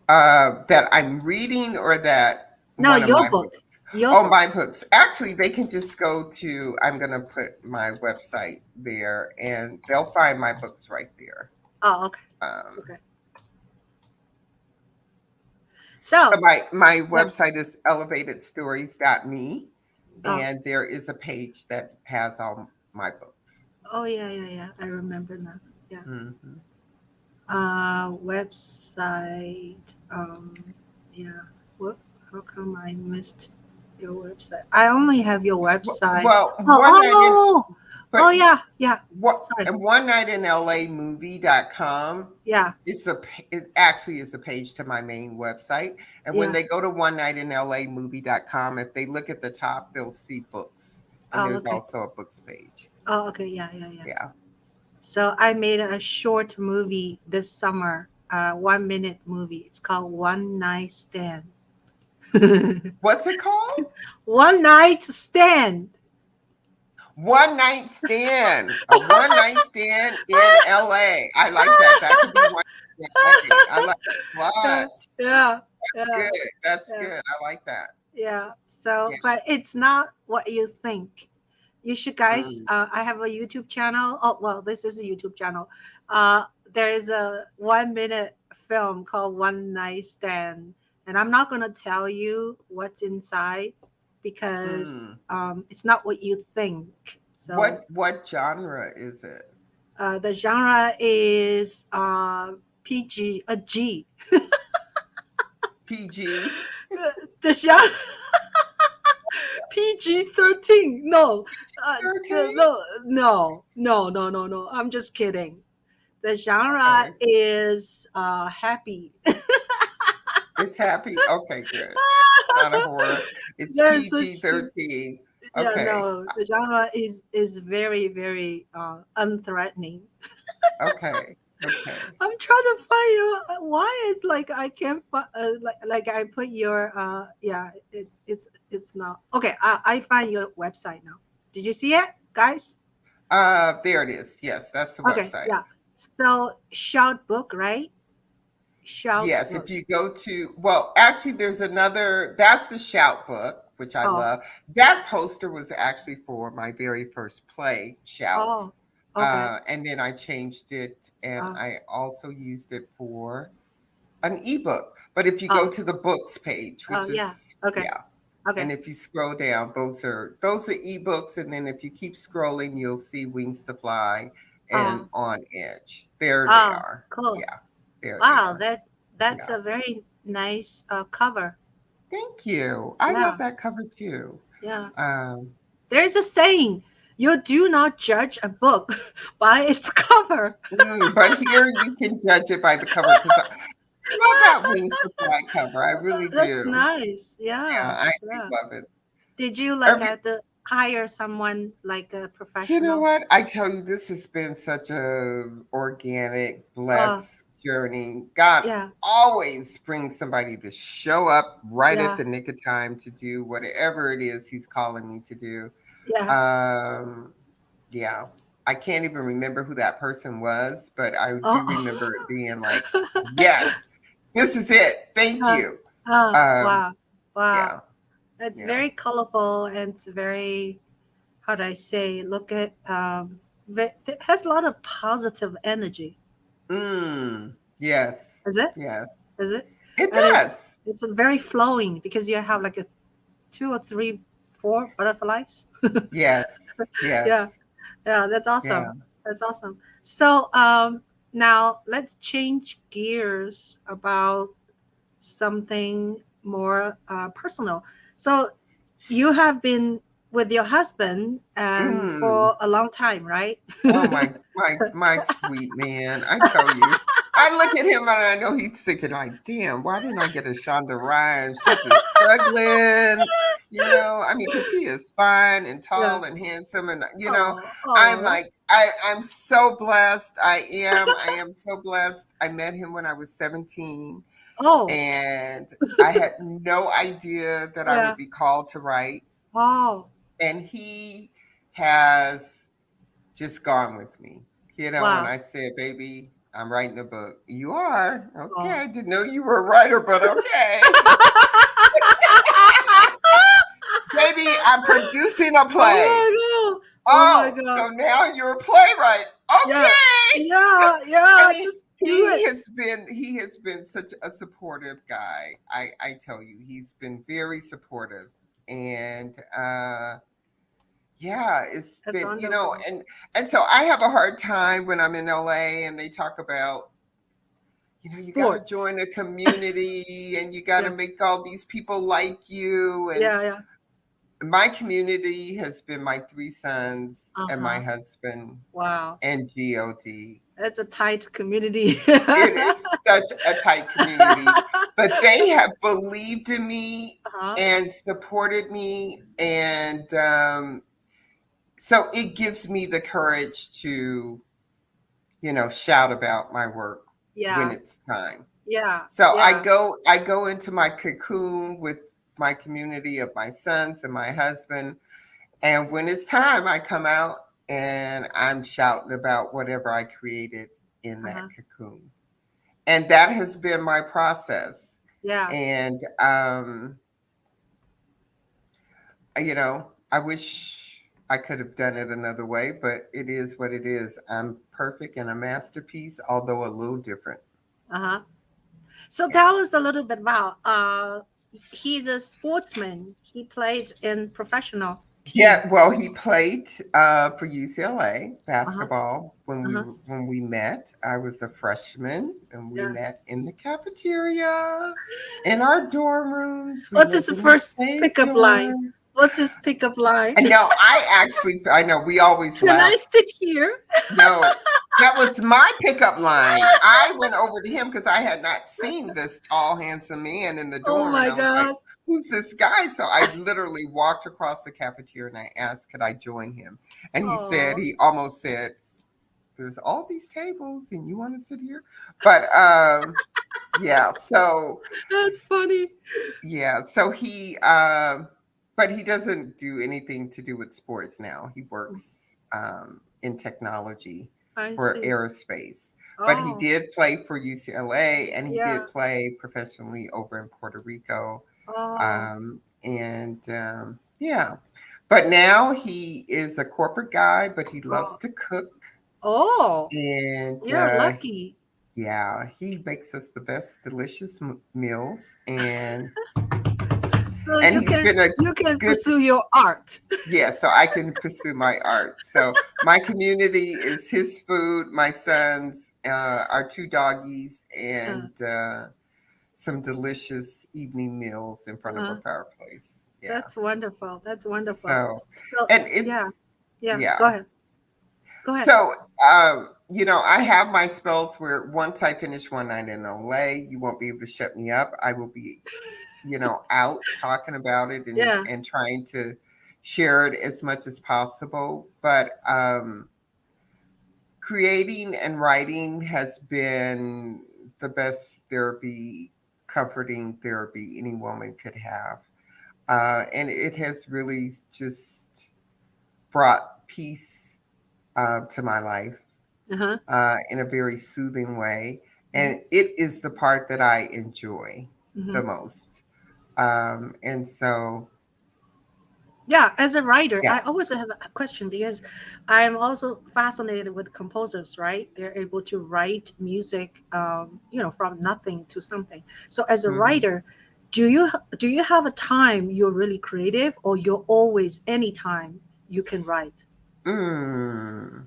[SPEAKER 1] that I'm reading, or that
[SPEAKER 2] No,
[SPEAKER 1] one of
[SPEAKER 2] your
[SPEAKER 1] my
[SPEAKER 2] book.
[SPEAKER 1] books.
[SPEAKER 2] Your
[SPEAKER 1] Oh,
[SPEAKER 2] book.
[SPEAKER 1] my books. Actually, they can just go to, I'm going to put my website there and they'll find my books right there.
[SPEAKER 2] Oh, okay.
[SPEAKER 1] Um,
[SPEAKER 2] Okay.
[SPEAKER 1] but
[SPEAKER 2] So,
[SPEAKER 1] my
[SPEAKER 2] yeah.
[SPEAKER 1] website is elevatedstories.me,
[SPEAKER 2] Oh,
[SPEAKER 1] and there is a page that has all my books.
[SPEAKER 2] oh yeah, yeah, yeah. I remember now. Yeah.
[SPEAKER 1] Hmm.
[SPEAKER 2] Website. Yeah. What? How come I missed your website? I only have your website.
[SPEAKER 1] Well,
[SPEAKER 2] Oh,
[SPEAKER 1] one night in,
[SPEAKER 2] oh,
[SPEAKER 1] but
[SPEAKER 2] yeah, yeah.
[SPEAKER 1] what
[SPEAKER 2] Sorry.
[SPEAKER 1] one night in LA movie.com.
[SPEAKER 2] Yeah,
[SPEAKER 1] It actually is a page to my main website. And when
[SPEAKER 2] yeah.
[SPEAKER 1] they go to one night in LA movie.com, if they look at the top, they'll see books. And
[SPEAKER 2] Oh,
[SPEAKER 1] there's
[SPEAKER 2] okay.
[SPEAKER 1] also a books page.
[SPEAKER 2] Oh, okay. Yeah, yeah, yeah.
[SPEAKER 1] Yeah.
[SPEAKER 2] So I made a short movie this summer. 1 minute movie. It's called One Night Stand.
[SPEAKER 1] What's it called?
[SPEAKER 2] One night stand.
[SPEAKER 1] One night stand. A one night stand in LA. I like that. That could be one in LA. I like it a lot.
[SPEAKER 2] Yeah,
[SPEAKER 1] That's
[SPEAKER 2] yeah,
[SPEAKER 1] good. That's
[SPEAKER 2] yeah,
[SPEAKER 1] good. I like that.
[SPEAKER 2] yeah.
[SPEAKER 1] Yeah.
[SPEAKER 2] So, but it's not what you think. You should, guys.
[SPEAKER 1] Mm.
[SPEAKER 2] I have a YouTube channel. Oh, well, this is a YouTube channel. Uh, there is a 1 minute film called One Night Stand, and I'm not gonna tell you what's inside because
[SPEAKER 1] Mm.
[SPEAKER 2] it's not what you think. So
[SPEAKER 1] What genre is it?
[SPEAKER 2] the genre is PG, a G.
[SPEAKER 1] PG.
[SPEAKER 2] The genre PG-13. No,
[SPEAKER 1] Okay.
[SPEAKER 2] no. I'm just kidding. The genre
[SPEAKER 1] Okay.
[SPEAKER 2] is happy.
[SPEAKER 1] It's happy. Okay, good. Not a horror. It's
[SPEAKER 2] There's
[SPEAKER 1] PG
[SPEAKER 2] such thing.
[SPEAKER 1] 13.
[SPEAKER 2] Yeah,
[SPEAKER 1] Okay.
[SPEAKER 2] no, the genre is very very unthreatening.
[SPEAKER 1] Okay. Okay.
[SPEAKER 2] I'm trying to find you. Why is like I can't find like I put your yeah, it's not okay. I find your website now. Did you see it, guys?
[SPEAKER 1] There it is. Yes, that's the
[SPEAKER 2] Okay,
[SPEAKER 1] website.
[SPEAKER 2] yeah. So Shout Book, right? Shout
[SPEAKER 1] Yes, if
[SPEAKER 2] Book.
[SPEAKER 1] you go to, well, actually, there's another, that's the Shout book, which I
[SPEAKER 2] Oh,
[SPEAKER 1] love. That poster was actually for my very first play, Shout.
[SPEAKER 2] oh, okay.
[SPEAKER 1] And then I changed it and
[SPEAKER 2] Uh,
[SPEAKER 1] I also used it for an ebook. But if you go
[SPEAKER 2] oh,
[SPEAKER 1] to the books page, which
[SPEAKER 2] yeah.
[SPEAKER 1] is,
[SPEAKER 2] Okay,
[SPEAKER 1] yeah,
[SPEAKER 2] okay.
[SPEAKER 1] and if you scroll down, those are ebooks. And then if you keep scrolling, you'll see Wings to Fly and
[SPEAKER 2] Oh,
[SPEAKER 1] On Edge. There they
[SPEAKER 2] oh,
[SPEAKER 1] are.
[SPEAKER 2] cool.
[SPEAKER 1] Yeah, there they
[SPEAKER 2] Wow,
[SPEAKER 1] are.
[SPEAKER 2] that's
[SPEAKER 1] Yeah.
[SPEAKER 2] a very nice cover.
[SPEAKER 1] Thank you. I love
[SPEAKER 2] Yeah,
[SPEAKER 1] that cover too.
[SPEAKER 2] yeah.
[SPEAKER 1] Um,
[SPEAKER 2] There's a saying: you do not judge a book by its cover.
[SPEAKER 1] but here you can judge it by the cover because I love that Wings to Fly cover. I really
[SPEAKER 2] That's
[SPEAKER 1] do.
[SPEAKER 2] nice.
[SPEAKER 1] Yeah,
[SPEAKER 2] Yeah,
[SPEAKER 1] I do
[SPEAKER 2] yeah.
[SPEAKER 1] love it.
[SPEAKER 2] Did you like
[SPEAKER 1] Every,
[SPEAKER 2] have to hire someone like a
[SPEAKER 1] you know
[SPEAKER 2] professional?
[SPEAKER 1] what? I tell you, this has been such a organic,
[SPEAKER 2] Oh,
[SPEAKER 1] blessed journey. God
[SPEAKER 2] yeah,
[SPEAKER 1] always brings somebody to show up right at
[SPEAKER 2] yeah,
[SPEAKER 1] the nick of time to do whatever it is He's calling me to do.
[SPEAKER 2] yeah.
[SPEAKER 1] Um, yeah, I can't even remember who that person was, but I do remember it
[SPEAKER 2] Oh,
[SPEAKER 1] being like, yes, this is it. Thank
[SPEAKER 2] uh,
[SPEAKER 1] you. Um,
[SPEAKER 2] wow, wow.
[SPEAKER 1] yeah,
[SPEAKER 2] It's
[SPEAKER 1] yeah.
[SPEAKER 2] very colorful and it's very, how do I say, look at, it has a lot of positive energy.
[SPEAKER 1] Yes,
[SPEAKER 2] Is it?
[SPEAKER 1] yes,
[SPEAKER 2] Is it?
[SPEAKER 1] it
[SPEAKER 2] And
[SPEAKER 1] does.
[SPEAKER 2] it's a very flowing because you have like a two or three, four butterflies.
[SPEAKER 1] Yes,
[SPEAKER 2] Yeah,
[SPEAKER 1] yes,
[SPEAKER 2] yeah, that's
[SPEAKER 1] yeah.
[SPEAKER 2] awesome. That's awesome. So now let's change gears about something more personal. So you have been with your husband and
[SPEAKER 1] Mm.
[SPEAKER 2] for a long time, right?
[SPEAKER 1] Oh my sweet man. I tell you. I look at him and I know he's thinking like, damn, why didn't I get a Shonda Rhimes? She's just struggling, I mean, because he is fine and
[SPEAKER 2] Yeah.
[SPEAKER 1] tall and handsome. And,
[SPEAKER 2] Oh,
[SPEAKER 1] I'm
[SPEAKER 2] oh,
[SPEAKER 1] like, I'm so blessed. I am so blessed. I met him when I was 17
[SPEAKER 2] oh,
[SPEAKER 1] and I had no idea that I would
[SPEAKER 2] yeah.
[SPEAKER 1] be called to write.
[SPEAKER 2] Oh,
[SPEAKER 1] And he has just gone with me. When
[SPEAKER 2] wow.
[SPEAKER 1] I said, baby, I'm writing a book. You are? Okay.
[SPEAKER 2] Oh.
[SPEAKER 1] I didn't know you were a writer, but okay. Baby, I'm producing a play.
[SPEAKER 2] Oh my god. Oh my
[SPEAKER 1] Oh,
[SPEAKER 2] god.
[SPEAKER 1] so now you're a playwright.
[SPEAKER 2] Yeah.
[SPEAKER 1] Okay.
[SPEAKER 2] Yeah.
[SPEAKER 1] I
[SPEAKER 2] Yeah.
[SPEAKER 1] mean,
[SPEAKER 2] Just do
[SPEAKER 1] he
[SPEAKER 2] it.
[SPEAKER 1] has been he has been such a supportive guy. I tell you, he's been very supportive. And yeah, it's
[SPEAKER 2] That's
[SPEAKER 1] been,
[SPEAKER 2] wonderful.
[SPEAKER 1] and so I have a hard time when I'm in LA and they talk about, you got to
[SPEAKER 2] Sports.
[SPEAKER 1] join a community and you got to
[SPEAKER 2] Yeah.
[SPEAKER 1] make all these people like you. And
[SPEAKER 2] Yeah. Yeah.
[SPEAKER 1] my community has been my three sons and my
[SPEAKER 2] Uh-huh.
[SPEAKER 1] husband
[SPEAKER 2] Wow.
[SPEAKER 1] and God.
[SPEAKER 2] It's a tight community.
[SPEAKER 1] It is such a tight community, but they have believed in me
[SPEAKER 2] Uh-huh.
[SPEAKER 1] and supported me. And so it gives me the courage to, shout about my work when
[SPEAKER 2] Yeah.
[SPEAKER 1] it's time.
[SPEAKER 2] Yeah.
[SPEAKER 1] So
[SPEAKER 2] Yeah.
[SPEAKER 1] I go into my cocoon with my community of my sons and my husband. And when it's time, I come out and I'm shouting about whatever I created in that
[SPEAKER 2] Uh-huh.
[SPEAKER 1] cocoon. And that has been my process.
[SPEAKER 2] Yeah.
[SPEAKER 1] And, I wish I could have done it another way, but it is what it is. I'm perfect and a masterpiece, although a little different.
[SPEAKER 2] Uh-huh. So
[SPEAKER 1] Yeah.
[SPEAKER 2] tell us a little bit about he's a sportsman. He played in professional. team?
[SPEAKER 1] Yeah, well, he played for UCLA
[SPEAKER 2] Uh-huh.
[SPEAKER 1] basketball
[SPEAKER 2] Uh-huh.
[SPEAKER 1] when we met. I was a freshman, and we
[SPEAKER 2] Yeah.
[SPEAKER 1] met in the cafeteria, in our dorm rooms. We
[SPEAKER 2] What's his
[SPEAKER 1] lived in the
[SPEAKER 2] first
[SPEAKER 1] same
[SPEAKER 2] pickup line?
[SPEAKER 1] dorm.
[SPEAKER 2] What's his pickup line?
[SPEAKER 1] And no, I know we always
[SPEAKER 2] Can I
[SPEAKER 1] laugh.
[SPEAKER 2] sit here?
[SPEAKER 1] No, that was my pickup line. I went over to him because I had not seen this tall, handsome man in the
[SPEAKER 2] Oh
[SPEAKER 1] dorm, and
[SPEAKER 2] my
[SPEAKER 1] I was like,
[SPEAKER 2] God.
[SPEAKER 1] "Who's this guy?" So I literally walked across the cafeteria and I asked, "Could I join him?" And
[SPEAKER 2] Oh,
[SPEAKER 1] he almost said, "There's all these tables, and you want to sit here?" But yeah, so
[SPEAKER 2] that's funny.
[SPEAKER 1] yeah, so but he doesn't do anything to do with sports now. He works in technology
[SPEAKER 2] I
[SPEAKER 1] for
[SPEAKER 2] see.
[SPEAKER 1] aerospace. But he
[SPEAKER 2] Oh,
[SPEAKER 1] did play for UCLA and he
[SPEAKER 2] yeah.
[SPEAKER 1] did play professionally over in Puerto Rico.
[SPEAKER 2] Oh,
[SPEAKER 1] Yeah. But now he is a corporate guy, but he loves
[SPEAKER 2] oh,
[SPEAKER 1] to cook.
[SPEAKER 2] oh,
[SPEAKER 1] And
[SPEAKER 2] you're lucky.
[SPEAKER 1] yeah, he makes us the best delicious meals.
[SPEAKER 2] So
[SPEAKER 1] And he's been a
[SPEAKER 2] you can
[SPEAKER 1] good,
[SPEAKER 2] pursue your art.
[SPEAKER 1] yeah, so I can pursue my art. So my community is his food, my sons, our two doggies,
[SPEAKER 2] Uh,
[SPEAKER 1] and some delicious evening meals in front of
[SPEAKER 2] uh,
[SPEAKER 1] a fireplace. Yeah.
[SPEAKER 2] that's wonderful. That's wonderful.
[SPEAKER 1] So,
[SPEAKER 2] So
[SPEAKER 1] and
[SPEAKER 2] yeah,
[SPEAKER 1] it's,
[SPEAKER 2] yeah. Go
[SPEAKER 1] yeah.
[SPEAKER 2] ahead. Go ahead.
[SPEAKER 1] So, I have my spells where once I finish One Night in LA, you won't be able to shut me up. I will be out talking about it
[SPEAKER 2] Yeah.
[SPEAKER 1] and trying to share it as much as possible. But creating and writing has been the best therapy, comforting therapy any woman could have. And it has really just brought peace to my life
[SPEAKER 2] Uh-huh.
[SPEAKER 1] in a very soothing way.
[SPEAKER 2] Mm-hmm.
[SPEAKER 1] And it is the part that I enjoy
[SPEAKER 2] Mm-hmm.
[SPEAKER 1] the most. And so,
[SPEAKER 2] Yeah, as a writer,
[SPEAKER 1] yeah.
[SPEAKER 2] I always have a question because I'm also fascinated with composers, right? They're able to write music, from nothing to something. So as a
[SPEAKER 1] Mhm.
[SPEAKER 2] writer, do you have a time you're really creative, or you're always anytime you can write?
[SPEAKER 1] Mm.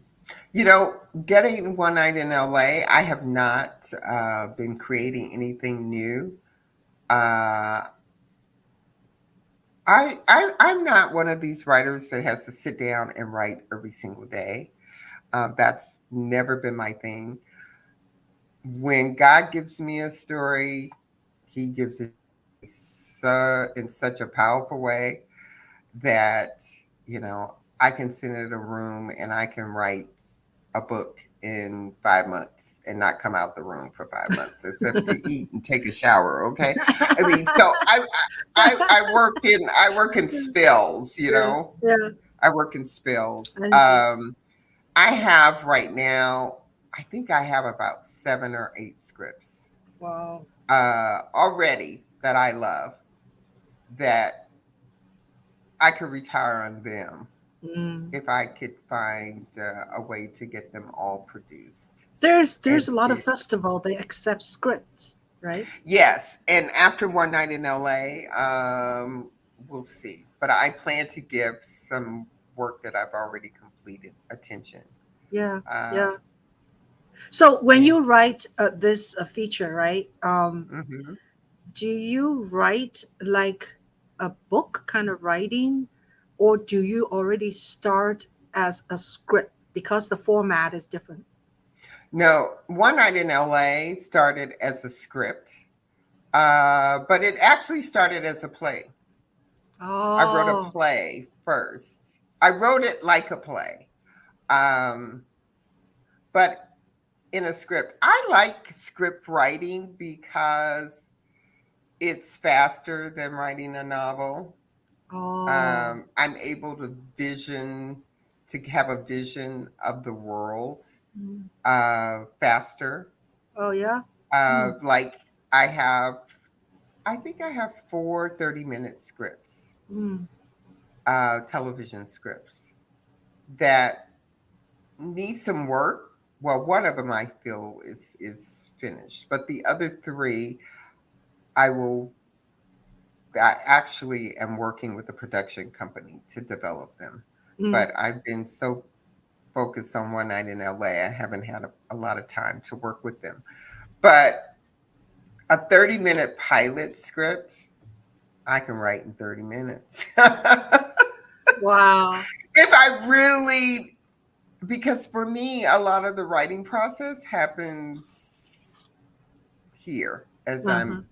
[SPEAKER 1] Getting One Night in LA, I have not been creating anything new. Uh, I'm not one of these writers that has to sit down and write every single day. That's never been my thing. When God gives me a story, He gives it in such a powerful way that I can sit in a room and I can write a book in 5 months and not come out the room for 5 months except to eat and take a shower. Okay, I mean, so I work in spells.
[SPEAKER 2] Yeah, yeah,
[SPEAKER 1] I work in spells.
[SPEAKER 2] I see.
[SPEAKER 1] I have right now. I think I have about 7 or 8 scripts
[SPEAKER 2] Wow.
[SPEAKER 1] already that I love that I could retire on them
[SPEAKER 2] Mm.
[SPEAKER 1] if I could find a way to get them all produced.
[SPEAKER 2] There's
[SPEAKER 1] And
[SPEAKER 2] a lot of festival they accept scripts, right?
[SPEAKER 1] yes, and after One Night in LA, we'll see. But I plan to give some work that I've already completed attention.
[SPEAKER 2] Yeah, yeah.
[SPEAKER 1] Um,
[SPEAKER 2] So when
[SPEAKER 1] and
[SPEAKER 2] you write this feature, right?
[SPEAKER 1] mhm.
[SPEAKER 2] Do you write like a book kind of writing, or do you already start as a script because the format is different?
[SPEAKER 1] No, One Night in LA started as a script, but it actually started as a play. I wrote a
[SPEAKER 2] Oh,
[SPEAKER 1] play first. I wrote it like a play. Um, but in a script. I like script writing because it's faster than writing a novel.
[SPEAKER 2] oh,
[SPEAKER 1] I'm able to have a vision of the world
[SPEAKER 2] mm.
[SPEAKER 1] faster.
[SPEAKER 2] Oh yeah. Mm.
[SPEAKER 1] Like I think I have 4 30-minute scripts,
[SPEAKER 2] Mm.
[SPEAKER 1] television scripts that need some work. Well, one of them I feel is finished, but the other three I will I actually am working with a production company to develop them.
[SPEAKER 2] Mm,
[SPEAKER 1] But I've been so focused on One Night in LA, I haven't had a lot of time to work with them. But a 30-minute pilot script, I can write in 30 minutes.
[SPEAKER 2] wow.
[SPEAKER 1] If I really, because for me, a lot of the writing process happens here as
[SPEAKER 2] Uh-huh.
[SPEAKER 1] I'm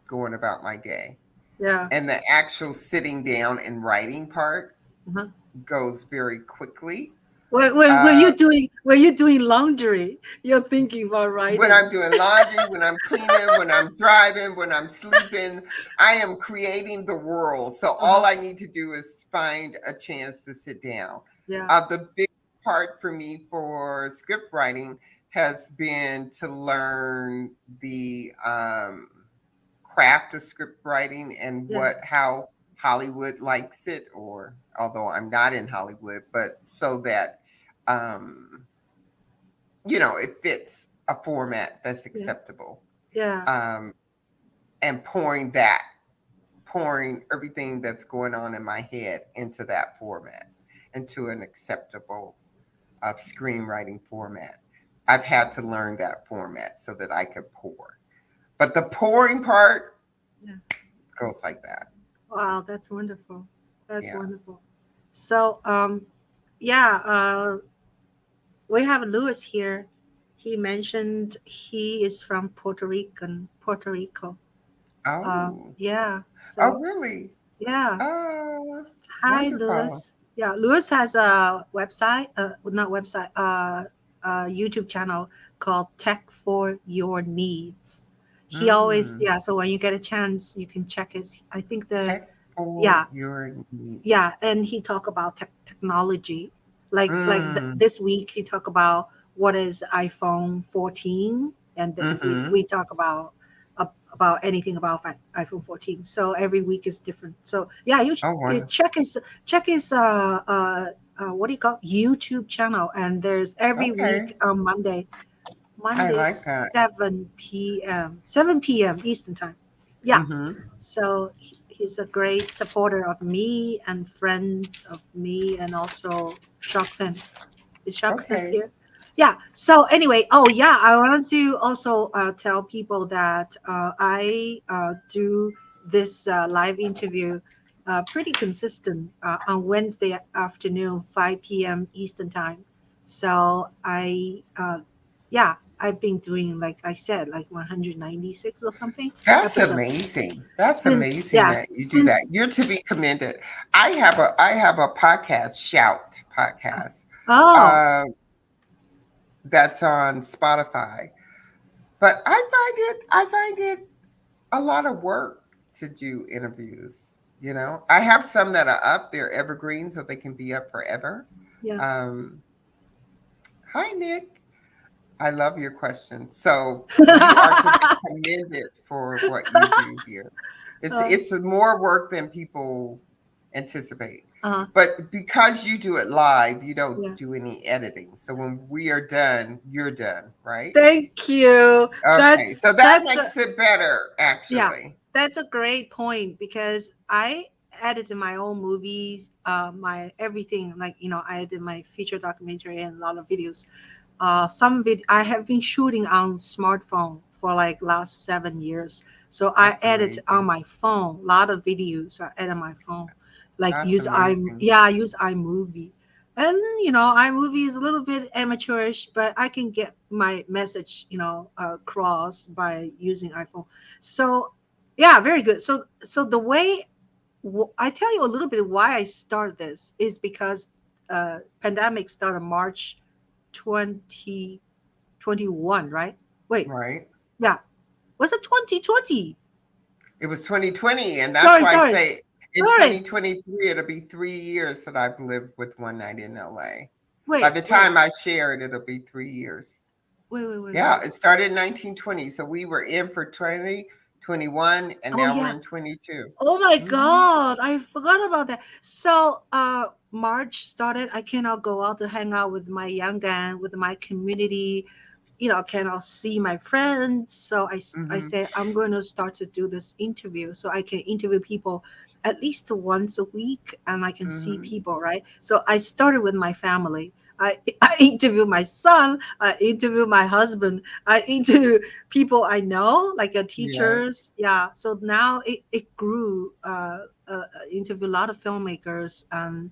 [SPEAKER 1] going about my day.
[SPEAKER 2] Yeah.
[SPEAKER 1] And the actual sitting down and writing part
[SPEAKER 2] Uh-huh.
[SPEAKER 1] goes very quickly.
[SPEAKER 2] When you doing laundry, you're thinking about
[SPEAKER 1] When
[SPEAKER 2] writing.
[SPEAKER 1] I'm doing laundry, when I'm cleaning, when I'm driving, when I'm sleeping, I am creating the world. So
[SPEAKER 2] Uh-huh.
[SPEAKER 1] all I need to do is find a chance to sit down.
[SPEAKER 2] Yeah.
[SPEAKER 1] The big part for me for script writing has been to learn the craft of script writing and
[SPEAKER 2] Yeah.
[SPEAKER 1] how Hollywood likes it, or although I'm not in Hollywood, but so that um, it fits a format that's
[SPEAKER 2] Yeah.
[SPEAKER 1] acceptable.
[SPEAKER 2] Yeah.
[SPEAKER 1] Um, and pouring everything that's going on in my head into that format, into an acceptable screenwriting format. I've had to learn that format so that I could pour. But the pouring part
[SPEAKER 2] Yeah.
[SPEAKER 1] goes like that.
[SPEAKER 2] Wow, that's wonderful. That's
[SPEAKER 1] Yeah.
[SPEAKER 2] wonderful. So, yeah, we have Lewis here. He mentioned he is from Puerto Rico.
[SPEAKER 1] Oh.
[SPEAKER 2] Yeah.
[SPEAKER 1] Oh,
[SPEAKER 2] So,
[SPEAKER 1] really?
[SPEAKER 2] yeah.
[SPEAKER 1] Oh,
[SPEAKER 2] Hi,
[SPEAKER 1] wonderful.
[SPEAKER 2] Lewis. Yeah, Lewis has a website, not website, YouTube channel called Tech for Your Needs. He always,
[SPEAKER 1] Mm.
[SPEAKER 2] yeah. So when you get a chance, you can check his. I think
[SPEAKER 1] Tech for
[SPEAKER 2] yeah,
[SPEAKER 1] your needs.
[SPEAKER 2] yeah, and he talk about technology.
[SPEAKER 1] Mm.
[SPEAKER 2] This week he talk about what is iPhone 14, and we
[SPEAKER 1] Mm-hmm.
[SPEAKER 2] talk about anything about iPhone 14. So every week is different. So yeah,
[SPEAKER 1] Oh,
[SPEAKER 2] you
[SPEAKER 1] wonderful.
[SPEAKER 2] check his what do you call YouTube channel, and there's every
[SPEAKER 1] Okay.
[SPEAKER 2] week on
[SPEAKER 1] I
[SPEAKER 2] Monday
[SPEAKER 1] like that.
[SPEAKER 2] 7 p.m. Eastern time. Yeah,
[SPEAKER 1] Mm-hmm.
[SPEAKER 2] so he's a great supporter of me and friends of me, and also Shark Fin. Is Shark Fin
[SPEAKER 1] Okay.
[SPEAKER 2] here? Yeah. So anyway, oh yeah, I wanted to also tell people that I do this live interview pretty consistent on Wednesday afternoon, 5 p.m. Eastern time. So yeah, I've been doing, like I said, like 196 or something
[SPEAKER 1] That's
[SPEAKER 2] episode
[SPEAKER 1] amazing. That's
[SPEAKER 2] since,
[SPEAKER 1] amazing
[SPEAKER 2] yeah,
[SPEAKER 1] that you do that.
[SPEAKER 2] since,
[SPEAKER 1] You're to be commended. I have a podcast, Shout podcast,
[SPEAKER 2] oh,
[SPEAKER 1] uh, that's on Spotify. But I find it a lot of work to do interviews. I have some that are up. They're evergreen, so they can be up forever.
[SPEAKER 2] yeah.
[SPEAKER 1] Um, Hi, Nick. I love your question. So you are to be commended for what you do here. It's
[SPEAKER 2] uh,
[SPEAKER 1] it's more work than people anticipate.
[SPEAKER 2] uh,
[SPEAKER 1] But because you do it live, you don't
[SPEAKER 2] yeah.
[SPEAKER 1] do any editing. So when we are done, you're done, right?
[SPEAKER 2] Thank you.
[SPEAKER 1] Okay. So that
[SPEAKER 2] That's
[SPEAKER 1] makes it better,
[SPEAKER 2] yeah,
[SPEAKER 1] actually.
[SPEAKER 2] that's a great point because I edited my own movies, my everything. Like, I did my feature documentary and a lot of videos. I have been shooting on smartphone for like last 7 years. So I
[SPEAKER 1] That's
[SPEAKER 2] edit on
[SPEAKER 1] amazing.
[SPEAKER 2] my phone. A lot of videos I edit on my phone. Like
[SPEAKER 1] That's amazing.
[SPEAKER 2] I use iMovie. And iMovie is a little bit amateurish, but I can get my message, across by using iPhone. So yeah, very good. So the way I tell you a little bit why I started this is because pandemic started March 2021, right? Wait,
[SPEAKER 1] Right.
[SPEAKER 2] yeah, was it 2020?
[SPEAKER 1] It was 2020, and that's
[SPEAKER 2] Sorry,
[SPEAKER 1] why I
[SPEAKER 2] sorry,
[SPEAKER 1] say in
[SPEAKER 2] sorry.
[SPEAKER 1] 2023, it'll be 3 years that I've lived with One Night in LA. By
[SPEAKER 2] Wait,
[SPEAKER 1] the
[SPEAKER 2] wait,
[SPEAKER 1] time I share it, it'll be 3 years. Yeah,
[SPEAKER 2] wait.
[SPEAKER 1] it started in 1920. So we were in for 2021, and
[SPEAKER 2] Oh
[SPEAKER 1] now we're
[SPEAKER 2] yeah.
[SPEAKER 1] in 22.
[SPEAKER 2] Oh my
[SPEAKER 1] Hmm.
[SPEAKER 2] God, I forgot about that. So, March started. I cannot go out to hang out with my young gang, with my community. cannot see my friends. So I
[SPEAKER 1] Hmm.
[SPEAKER 2] say I'm going to start to do this interview so I can interview people at least once a week and I can see
[SPEAKER 1] Hmm.
[SPEAKER 2] people, right? So I started with my family. I interview my son, I interview my husband, I interview people I know, like
[SPEAKER 1] Yes.
[SPEAKER 2] teachers. Yeah. So now it grew. Interview a lot of filmmakers and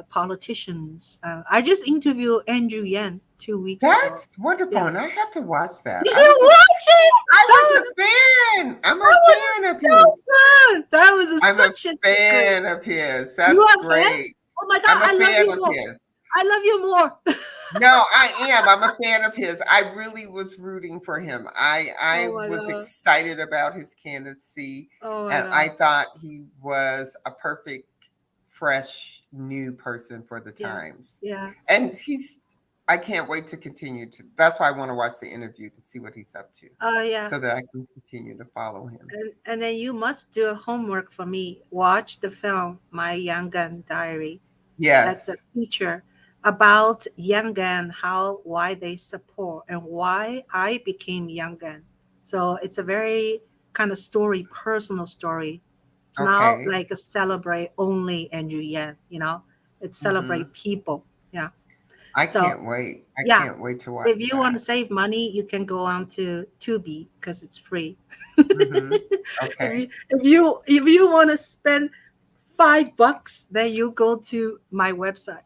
[SPEAKER 2] politicians. I just interviewed Andrew Yang 2 weeks ago.
[SPEAKER 1] That's wonderful,
[SPEAKER 2] Yeah.
[SPEAKER 1] and I have to watch that.
[SPEAKER 2] Did you watch it?
[SPEAKER 1] I
[SPEAKER 2] That
[SPEAKER 1] was
[SPEAKER 2] was
[SPEAKER 1] a fan. I'm a
[SPEAKER 2] that was
[SPEAKER 1] fan of
[SPEAKER 2] so
[SPEAKER 1] his.
[SPEAKER 2] good. That was
[SPEAKER 1] I'm a
[SPEAKER 2] such a great.
[SPEAKER 1] fan of his.
[SPEAKER 2] You
[SPEAKER 1] That's
[SPEAKER 2] are a fan?
[SPEAKER 1] great.
[SPEAKER 2] Oh my god,
[SPEAKER 1] I'm a
[SPEAKER 2] I love
[SPEAKER 1] fan
[SPEAKER 2] you
[SPEAKER 1] of
[SPEAKER 2] more.
[SPEAKER 1] his.
[SPEAKER 2] I love you more.
[SPEAKER 1] No, I am. I'm a fan of his. I really was rooting for him. I
[SPEAKER 2] Oh my
[SPEAKER 1] was
[SPEAKER 2] god.
[SPEAKER 1] excited about his candidacy,
[SPEAKER 2] Oh my
[SPEAKER 1] and I
[SPEAKER 2] god.
[SPEAKER 1] thought he was a perfect, fresh, new person for the
[SPEAKER 2] Yeah.
[SPEAKER 1] times.
[SPEAKER 2] Yeah.
[SPEAKER 1] And I can't wait to continue to. That's why I want to watch the interview to see what he's up to,
[SPEAKER 2] Yeah.
[SPEAKER 1] so that I can continue to follow him.
[SPEAKER 2] And then you must do a homework for me. Watch the film My Young Gun Diary. That's a
[SPEAKER 1] Yes.
[SPEAKER 2] feature about Young Gun, why they support and why I became Young Gun. So it's a very kind of story, personal story. It's not
[SPEAKER 1] Okay.
[SPEAKER 2] like a celebrate only Andrew Yang, It's
[SPEAKER 1] Hmm.
[SPEAKER 2] celebrate people. Yeah.
[SPEAKER 1] I
[SPEAKER 2] So
[SPEAKER 1] can't wait. I
[SPEAKER 2] yeah,
[SPEAKER 1] can't wait to
[SPEAKER 2] if
[SPEAKER 1] watch
[SPEAKER 2] you want to
[SPEAKER 1] that.
[SPEAKER 2] save money, you can go on to Tubi because it's free.
[SPEAKER 1] Hmm. Okay.
[SPEAKER 2] If you want to spend $5, then you go to my website.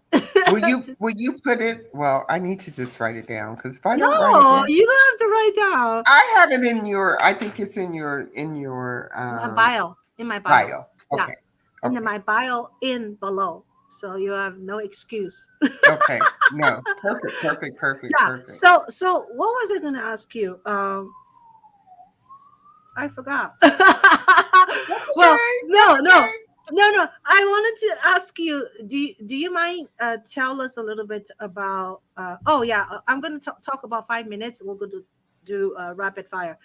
[SPEAKER 1] Will you put it? Well, I need to just write it down, because if I don't write it
[SPEAKER 2] No,
[SPEAKER 1] down,
[SPEAKER 2] you don't have to write down.
[SPEAKER 1] I have it in your. I think it's in your
[SPEAKER 2] My bio, in my bio.
[SPEAKER 1] bio.
[SPEAKER 2] Yeah,
[SPEAKER 1] Okay.
[SPEAKER 2] in
[SPEAKER 1] Okay.
[SPEAKER 2] my bio in below. So you have no excuse.
[SPEAKER 1] Okay. No. Perfect. Perfect. Perfect.
[SPEAKER 2] Yeah.
[SPEAKER 1] Perfect.
[SPEAKER 2] So what was I going to ask you? I forgot.
[SPEAKER 1] That's
[SPEAKER 2] Well,
[SPEAKER 1] okay.
[SPEAKER 2] no,
[SPEAKER 1] That's
[SPEAKER 2] no,
[SPEAKER 1] okay.
[SPEAKER 2] no. I wanted to ask you. Do you mind tell us a little bit about? Oh yeah, I'm going to talk about 5 minutes. We're going to do rapid fire.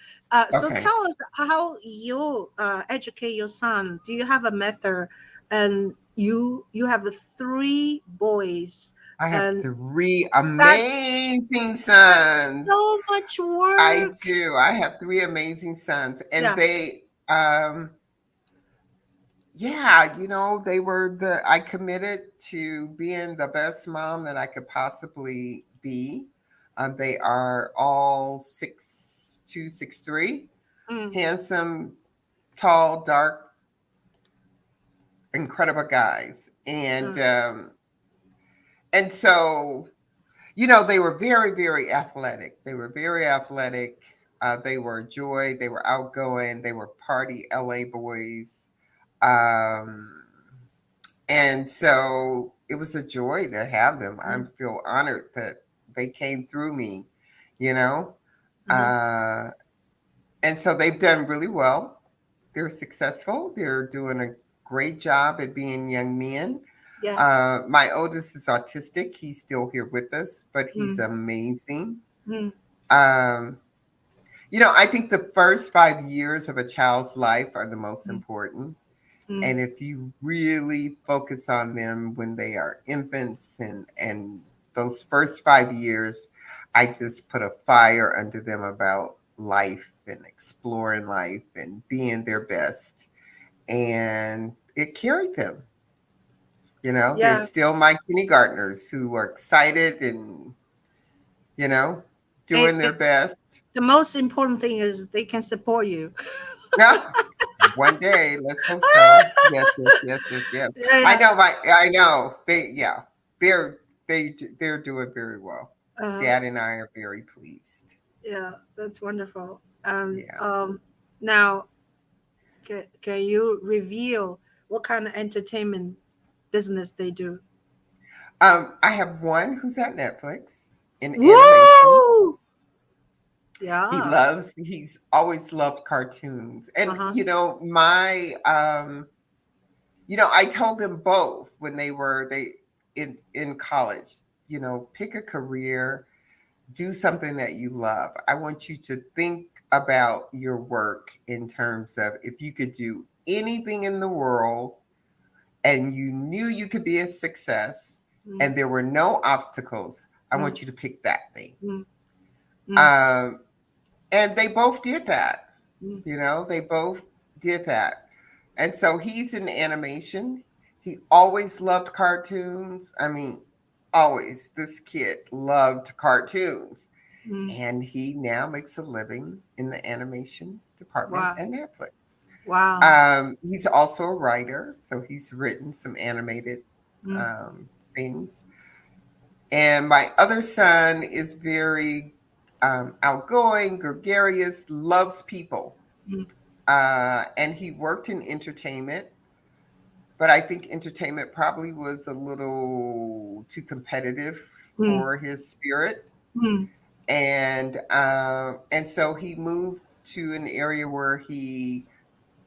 [SPEAKER 2] So
[SPEAKER 1] Okay.
[SPEAKER 2] tell us how you educate your son. Do you have a method? And you have three boys,
[SPEAKER 1] I have
[SPEAKER 2] and
[SPEAKER 1] three
[SPEAKER 2] that's
[SPEAKER 1] amazing
[SPEAKER 2] that's
[SPEAKER 1] sons.
[SPEAKER 2] so much
[SPEAKER 1] I
[SPEAKER 2] work.
[SPEAKER 1] do. I have three amazing sons, and
[SPEAKER 2] Yeah.
[SPEAKER 1] they yeah, I committed to being the best mom that I could possibly be. They are all 6'2", 6'3",
[SPEAKER 2] Mm,
[SPEAKER 1] handsome, tall, dark, incredible guys.
[SPEAKER 2] mm,
[SPEAKER 1] And so, they were very, very athletic. They were very athletic. They were a joy. They were outgoing. They were party LA boys. Um, And so it was a joy to have them. I
[SPEAKER 2] mm,
[SPEAKER 1] feel honored that they came through me, you know.
[SPEAKER 2] mhm.
[SPEAKER 1] Uh, and so they've done really well. They're successful. They're doing a great job at being young men.
[SPEAKER 2] Yeah.
[SPEAKER 1] My oldest is autistic. He's still here with us, but he's
[SPEAKER 2] Mm,
[SPEAKER 1] amazing.
[SPEAKER 2] mm,
[SPEAKER 1] Um, I think the first 5 years of a child's life are the most
[SPEAKER 2] mm,
[SPEAKER 1] important.
[SPEAKER 2] mm.
[SPEAKER 1] And if you really focus on them when they are infants, and those first 5 years, I just put a fire under them about life and exploring life and being their best. And it carried them. They're
[SPEAKER 2] Yeah.
[SPEAKER 1] still my kindergartners who are excited and, you know,
[SPEAKER 2] It,
[SPEAKER 1] doing their
[SPEAKER 2] it,
[SPEAKER 1] best.
[SPEAKER 2] the most important thing is they can support you.
[SPEAKER 1] Yeah. One day, let's hope so. Yes, yes, yes, yes, yes. I
[SPEAKER 2] Yeah.
[SPEAKER 1] know I know. Yeah. They're doing very well.
[SPEAKER 2] Uh,
[SPEAKER 1] Dad and I are very pleased.
[SPEAKER 2] yeah, that's wonderful. And
[SPEAKER 1] Yeah.
[SPEAKER 2] now, can you reveal what kind of entertainment business they do?
[SPEAKER 1] I have one who's at Netflix in animation.
[SPEAKER 2] Woo! Yeah.
[SPEAKER 1] He's always loved cartoons. And
[SPEAKER 2] Uh-huh.
[SPEAKER 1] I told them both when they in college, pick a career, do something that you love. I want you to think about your work in terms of, if you could do anything in the world and you knew you could be a success
[SPEAKER 2] Mm,
[SPEAKER 1] and there were no obstacles, I
[SPEAKER 2] mm,
[SPEAKER 1] want you to pick that thing.
[SPEAKER 2] mm, mm,
[SPEAKER 1] Um, and they both did that.
[SPEAKER 2] mm,
[SPEAKER 1] They both did that. And so he's in animation. He always loved cartoons. I mean, always. This kid loved cartoons.
[SPEAKER 2] mm.
[SPEAKER 1] And he now makes a living in the animation department
[SPEAKER 2] Wow.
[SPEAKER 1] at Netflix.
[SPEAKER 2] Wow.
[SPEAKER 1] He's also a writer, so he's written some animated
[SPEAKER 2] Mm,
[SPEAKER 1] things. And my other son is very outgoing, gregarious, loves people.
[SPEAKER 2] mm,
[SPEAKER 1] And he worked in entertainment, but I think entertainment probably was a little too competitive
[SPEAKER 2] mm,
[SPEAKER 1] for his spirit.
[SPEAKER 2] mm,
[SPEAKER 1] And so he moved to an area where he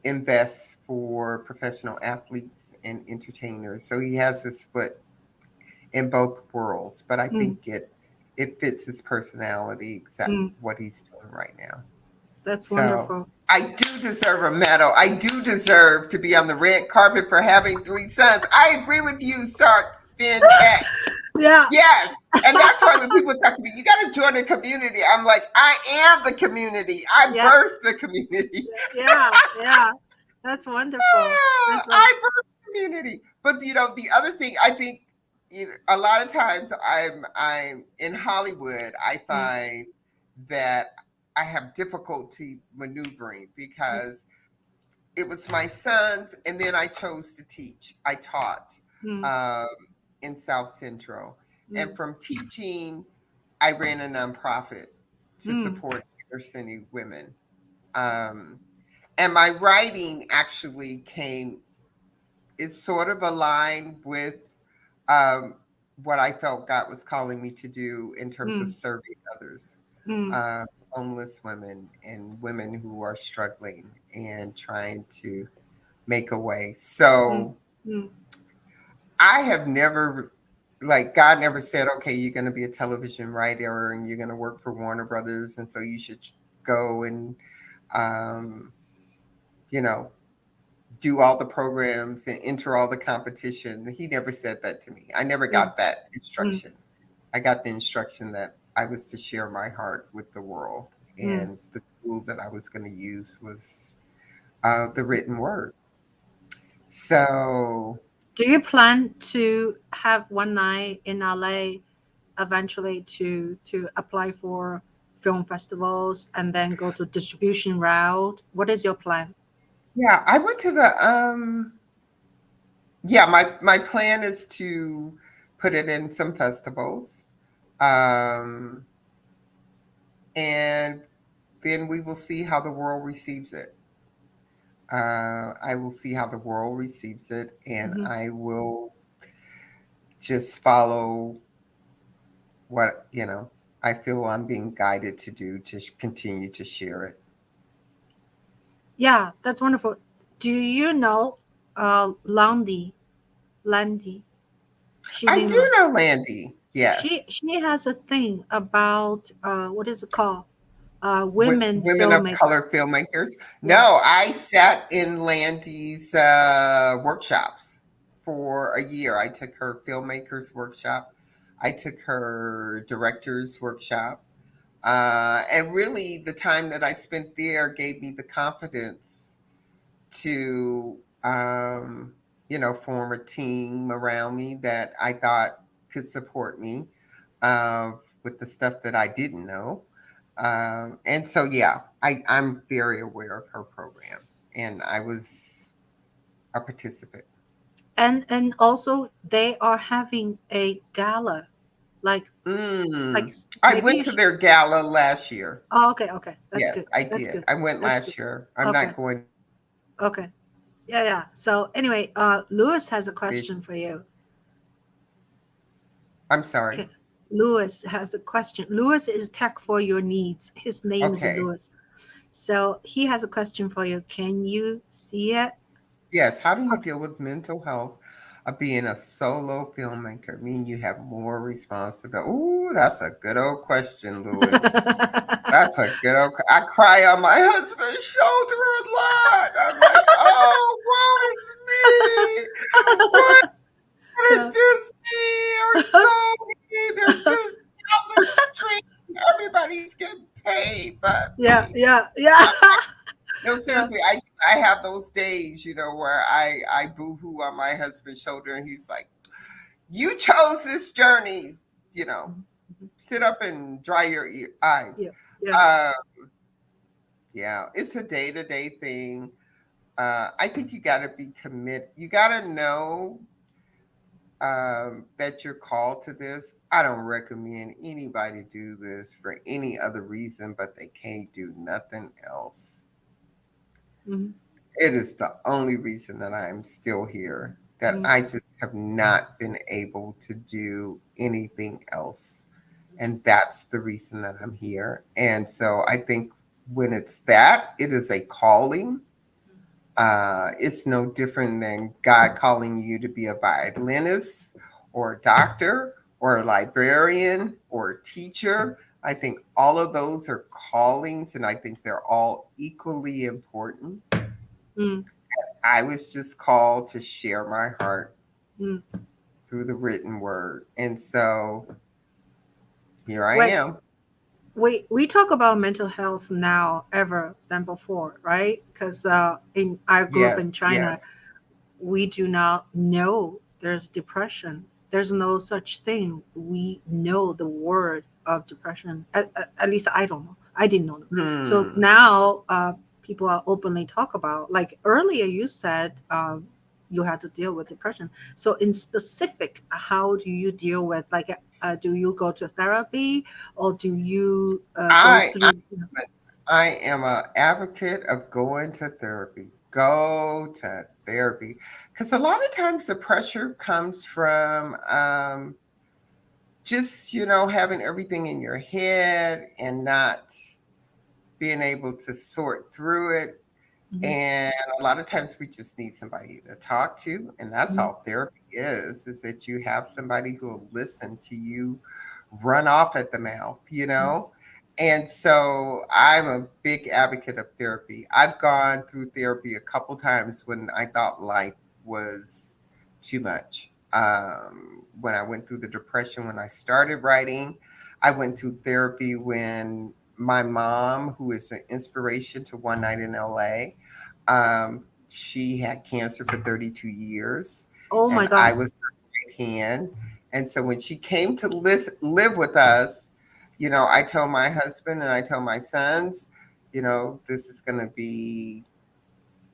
[SPEAKER 1] invests for professional athletes and entertainers. So he has his foot in both worlds, but I
[SPEAKER 2] mm,
[SPEAKER 1] think it fits his personality, except
[SPEAKER 2] mm.
[SPEAKER 1] what he's doing right now.
[SPEAKER 2] That's
[SPEAKER 1] So
[SPEAKER 2] wonderful.
[SPEAKER 1] I do deserve a medal. I do deserve to be on the red carpet for having 3 sons. I agree with you, Sark FinTech.
[SPEAKER 2] Yeah.
[SPEAKER 1] Yes. And that's why when people talk to me, you got to join the community. I'm like, I am the community. I
[SPEAKER 2] Yeah.
[SPEAKER 1] birthed the community.
[SPEAKER 2] Yeah. Yeah. That's wonderful. That's
[SPEAKER 1] I birthed the community. But the other thing, I think a lot of times I'm in Hollywood, I find that I have difficulty maneuvering because it was my sons, and then I chose to teach. I taught
[SPEAKER 2] mm,
[SPEAKER 1] um, in South Central. And
[SPEAKER 2] mm,
[SPEAKER 1] from teaching, I ran a nonprofit to
[SPEAKER 2] mm,
[SPEAKER 1] support inner city women. Um, and my writing actually it's sort of aligned with um, what I felt God was calling me to do in terms of
[SPEAKER 2] mm,
[SPEAKER 1] serving others,
[SPEAKER 2] mm,
[SPEAKER 1] uh, homeless women and women who are struggling and trying to make a way.
[SPEAKER 2] mm,
[SPEAKER 1] So
[SPEAKER 2] mm,
[SPEAKER 1] I have never, like, God never said, okay, you're going to be a television writer and you're going to work for Warner Brothers. And so you should go and, um, you know, do all the programs and enter all the competition. He never said that to me. I never
[SPEAKER 2] mm,
[SPEAKER 1] got that
[SPEAKER 2] mm,
[SPEAKER 1] instruction. I got the instruction that I was to share my heart with the world.
[SPEAKER 2] mm.
[SPEAKER 1] And the tool that I was going to use was the written word. So,
[SPEAKER 2] Do you plan to have one night in LA eventually to apply for film festivals and then go to distribution route? What is your plan?
[SPEAKER 1] yeah, I went to yeah, my plan is to put it in some festivals. Um, and then we will see how the world receives it. I will see how the world receives it, and
[SPEAKER 2] Mhm.
[SPEAKER 1] I will just follow what I feel I'm being guided to do to continue to share it.
[SPEAKER 2] Yeah, that's wonderful. Do you know Landy? Landy. She's
[SPEAKER 1] I
[SPEAKER 2] in
[SPEAKER 1] do know Landy. Yes,
[SPEAKER 2] she has a thing about what is it called? Women
[SPEAKER 1] women of
[SPEAKER 2] filmmaker.
[SPEAKER 1] color filmmakers.
[SPEAKER 2] Yeah.
[SPEAKER 1] No, I sat in Landy's workshops for a year. I took her filmmakers workshop. I took her directors workshop. And really, the time that I spent there gave me the confidence to, form a team around me that I thought could support me with the stuff that I didn't know. And so, yeah, I'm very aware of her program, and I was a participant.
[SPEAKER 2] And also they are having a gala, like
[SPEAKER 1] I
[SPEAKER 2] maybe
[SPEAKER 1] went
[SPEAKER 2] you
[SPEAKER 1] to
[SPEAKER 2] should.
[SPEAKER 1] their gala last year.
[SPEAKER 2] Oh, okay, okay, that's
[SPEAKER 1] Yes,
[SPEAKER 2] good.
[SPEAKER 1] I
[SPEAKER 2] That's
[SPEAKER 1] did.
[SPEAKER 2] good.
[SPEAKER 1] I went
[SPEAKER 2] That's good.
[SPEAKER 1] last year. I'm
[SPEAKER 2] Okay,
[SPEAKER 1] not going
[SPEAKER 2] okay. Yeah, yeah. So anyway, Lewis has a
[SPEAKER 1] this.
[SPEAKER 2] question for you.
[SPEAKER 1] I'm sorry.
[SPEAKER 2] Okay. Lewis has a question. Lewis is tech for your needs. His name is
[SPEAKER 1] Okay.
[SPEAKER 2] Lewis. So he has a question for you. Can you see it?
[SPEAKER 1] Yes. How do you
[SPEAKER 2] Okay.
[SPEAKER 1] deal with mental health of being a solo filmmaker? Mean you have more responsibility? Ooh, that's a good old question, Lewis. That's a good old. I cry on my husband's shoulder a lot. I'm like, oh, woe is me. What a Disney or Sony? They're just out the street. Everybody's getting
[SPEAKER 2] Yeah, yeah, yeah.
[SPEAKER 1] No,
[SPEAKER 2] Yeah.
[SPEAKER 1] seriously, I have those days, where I boo-hoo on my husband's shoulder, and he's like, "You chose this journey, you know.
[SPEAKER 2] Mhm, mhm.
[SPEAKER 1] Sit up and dry your eyes."
[SPEAKER 2] Yeah, yeah.
[SPEAKER 1] Uh, yeah, it's a day-to-day thing. I think you got to be committed. You got to know that you're called to this. I don't recommend anybody do this for any other reason, but they can't do nothing else.
[SPEAKER 2] Mhm,
[SPEAKER 1] It is the only reason that I'm still here, that
[SPEAKER 2] mhm,
[SPEAKER 1] I just have not been able to do anything else. And that's the reason that I'm here. And so I think when it's that, it is a calling. It's no different than God calling you to be a violinist or a doctor or a librarian or a teacher. I think all of those are callings, and I think they're all equally important.
[SPEAKER 2] mm,
[SPEAKER 1] I was just called to share my heart
[SPEAKER 2] mm.
[SPEAKER 1] through the written word. And so here I
[SPEAKER 2] Wait,
[SPEAKER 1] am.
[SPEAKER 2] we talk about mental health now ever than before, right? Because in I grew up
[SPEAKER 1] Yes,
[SPEAKER 2] in China,
[SPEAKER 1] yes.
[SPEAKER 2] we do not know there's depression. There's no such thing. We know the word of depression. At least I don't know. I didn't know. So
[SPEAKER 1] Hmm.
[SPEAKER 2] now people are openly talk about. Like earlier, you said you had to deal with depression. So in specific, how do you deal with like? Do you go to therapy or do you go
[SPEAKER 1] I
[SPEAKER 2] through?
[SPEAKER 1] I am a advocate of going to therapy. Go to therapy, because a lot of times the pressure comes from just having everything in your head and not being able to sort through it.
[SPEAKER 2] Mhm,
[SPEAKER 1] And a lot of times we just need somebody to talk to. And that's
[SPEAKER 2] mhm,
[SPEAKER 1] all therapy is that you have somebody who will listen to you run off at the mouth. And so I'm a big advocate of therapy. I've gone through therapy a couple times when I thought life was too much. When I went through the depression, when I started writing, I went to therapy when my mom, who is an inspiration to One Night in LA, she had cancer for 32 years,
[SPEAKER 2] oh my
[SPEAKER 1] and
[SPEAKER 2] God.
[SPEAKER 1] I was her right hand. And so when she came to live with us, I told my husband and I told my sons, this is going to be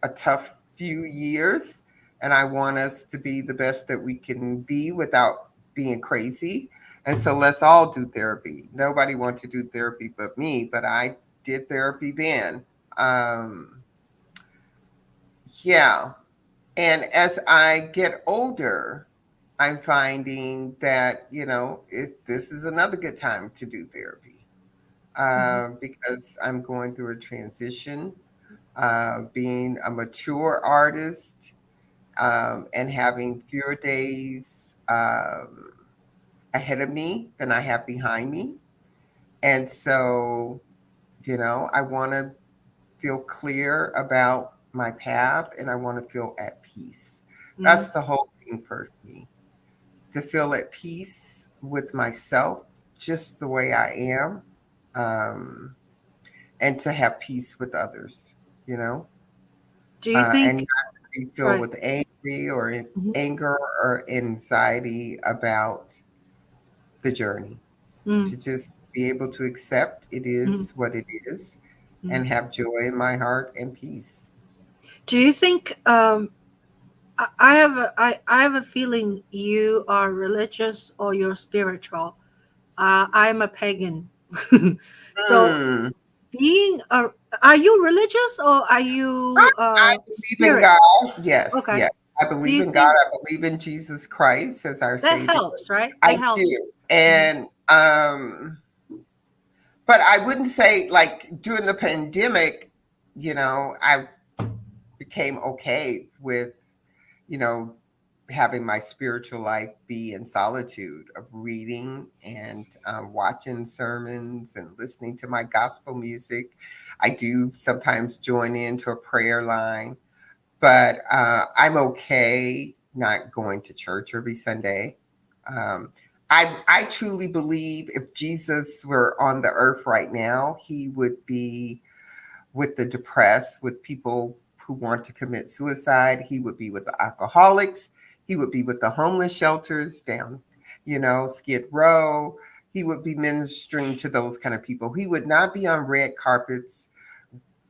[SPEAKER 1] a tough few years, and I want us to be the best that we can be without being crazy. And so let's all do therapy. Nobody wants to do therapy but me, but I did therapy then. Um, yeah. And as I get older, I'm finding that, this is another good time to do therapy,
[SPEAKER 2] Mhm,
[SPEAKER 1] because I'm going through a transition, being a mature artist, and having fewer days ahead of me than I have behind me. And so, I want to feel clear about my path, and I want to feel at peace.
[SPEAKER 2] mhm.
[SPEAKER 1] That's the whole thing for me, to feel at peace with myself, just the way I am, um, and to have peace with others, you know,
[SPEAKER 2] Do you
[SPEAKER 1] and
[SPEAKER 2] think,
[SPEAKER 1] not be filled
[SPEAKER 2] right?
[SPEAKER 1] with
[SPEAKER 2] Mhm,
[SPEAKER 1] anger or anxiety about the journey.
[SPEAKER 2] mm,
[SPEAKER 1] To just be able to accept it
[SPEAKER 2] mhm,
[SPEAKER 1] is what it is,
[SPEAKER 2] mhm.
[SPEAKER 1] and have joy in my heart and peace.
[SPEAKER 2] Do you think I have I have a feeling you are religious or you're spiritual. I'm a pagan. So
[SPEAKER 1] Hmm.
[SPEAKER 2] being a are you religious or are you
[SPEAKER 1] I believe in
[SPEAKER 2] spirit?
[SPEAKER 1] God. Yes,
[SPEAKER 2] Okay.
[SPEAKER 1] yes. I
[SPEAKER 2] Do
[SPEAKER 1] believe
[SPEAKER 2] you
[SPEAKER 1] in God.
[SPEAKER 2] think
[SPEAKER 1] I believe in Jesus Christ as our
[SPEAKER 2] that
[SPEAKER 1] Savior.
[SPEAKER 2] helps, right?
[SPEAKER 1] I
[SPEAKER 2] That helps.
[SPEAKER 1] do.
[SPEAKER 2] Hmm.
[SPEAKER 1] And but I wouldn't say, like, during the pandemic, I became okay with, you know, having my spiritual life be in solitude of reading and watching sermons and listening to my gospel music. I do sometimes join into a prayer line, but I'm okay not going to church every Sunday. Um, I truly believe if Jesus were on the earth right now, he would be with the depressed, with people who want to commit suicide. He would be with the alcoholics. He would be with the homeless shelters down, Skid Row. He would be ministering to those kind of people. He would not be on red carpets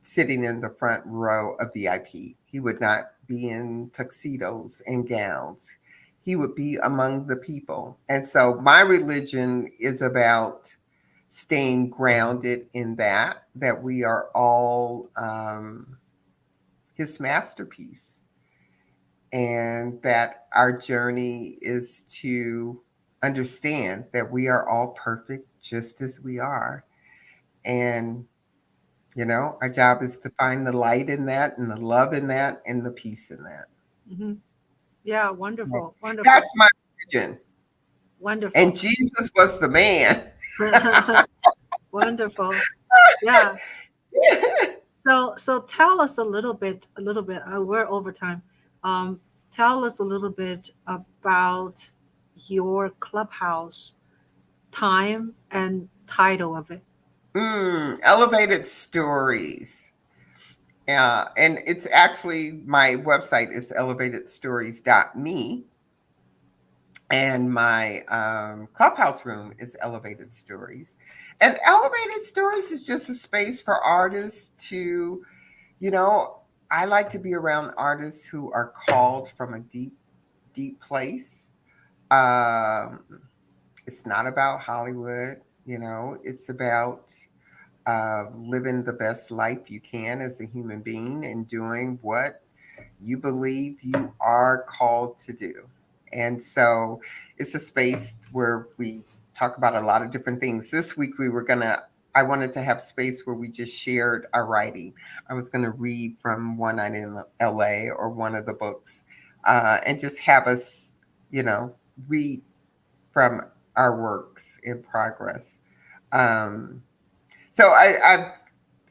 [SPEAKER 1] sitting in the front row of VIP. He would not be in tuxedos and gowns. He would be among the people. And so my religion is about staying grounded in that we are all his masterpiece, and that our journey is to understand that we are all perfect just as we are. And our job is to find the light in that, and the love in that, and the peace in that.
[SPEAKER 2] Hmm. Yeah,
[SPEAKER 1] Right.
[SPEAKER 2] wonderful, wonderful,
[SPEAKER 1] That's my religion. And
[SPEAKER 2] wonderful.
[SPEAKER 1] Jesus was the man.
[SPEAKER 2] Wonderful. Yeah. So tell us a little bit. We're over time. Um, Tell us a little bit about your clubhouse time and title of it.
[SPEAKER 1] Elevated stories. And it's actually, my website is elevatedstories.me, and my clubhouse room is Elevated Stories. And Elevated Stories is just a space for artists to, you know, I like to be around artists who are called from a deep, deep place. Um, it's not about Hollywood, it's about living the best life you can as a human being and doing what you believe you are called to do. And so it's a space where we talk about a lot of different things. This week I wanted to have space where we just shared our writing. I was going to read from One Night in LA or one of the books, and just have us, read from our works in progress. Um, so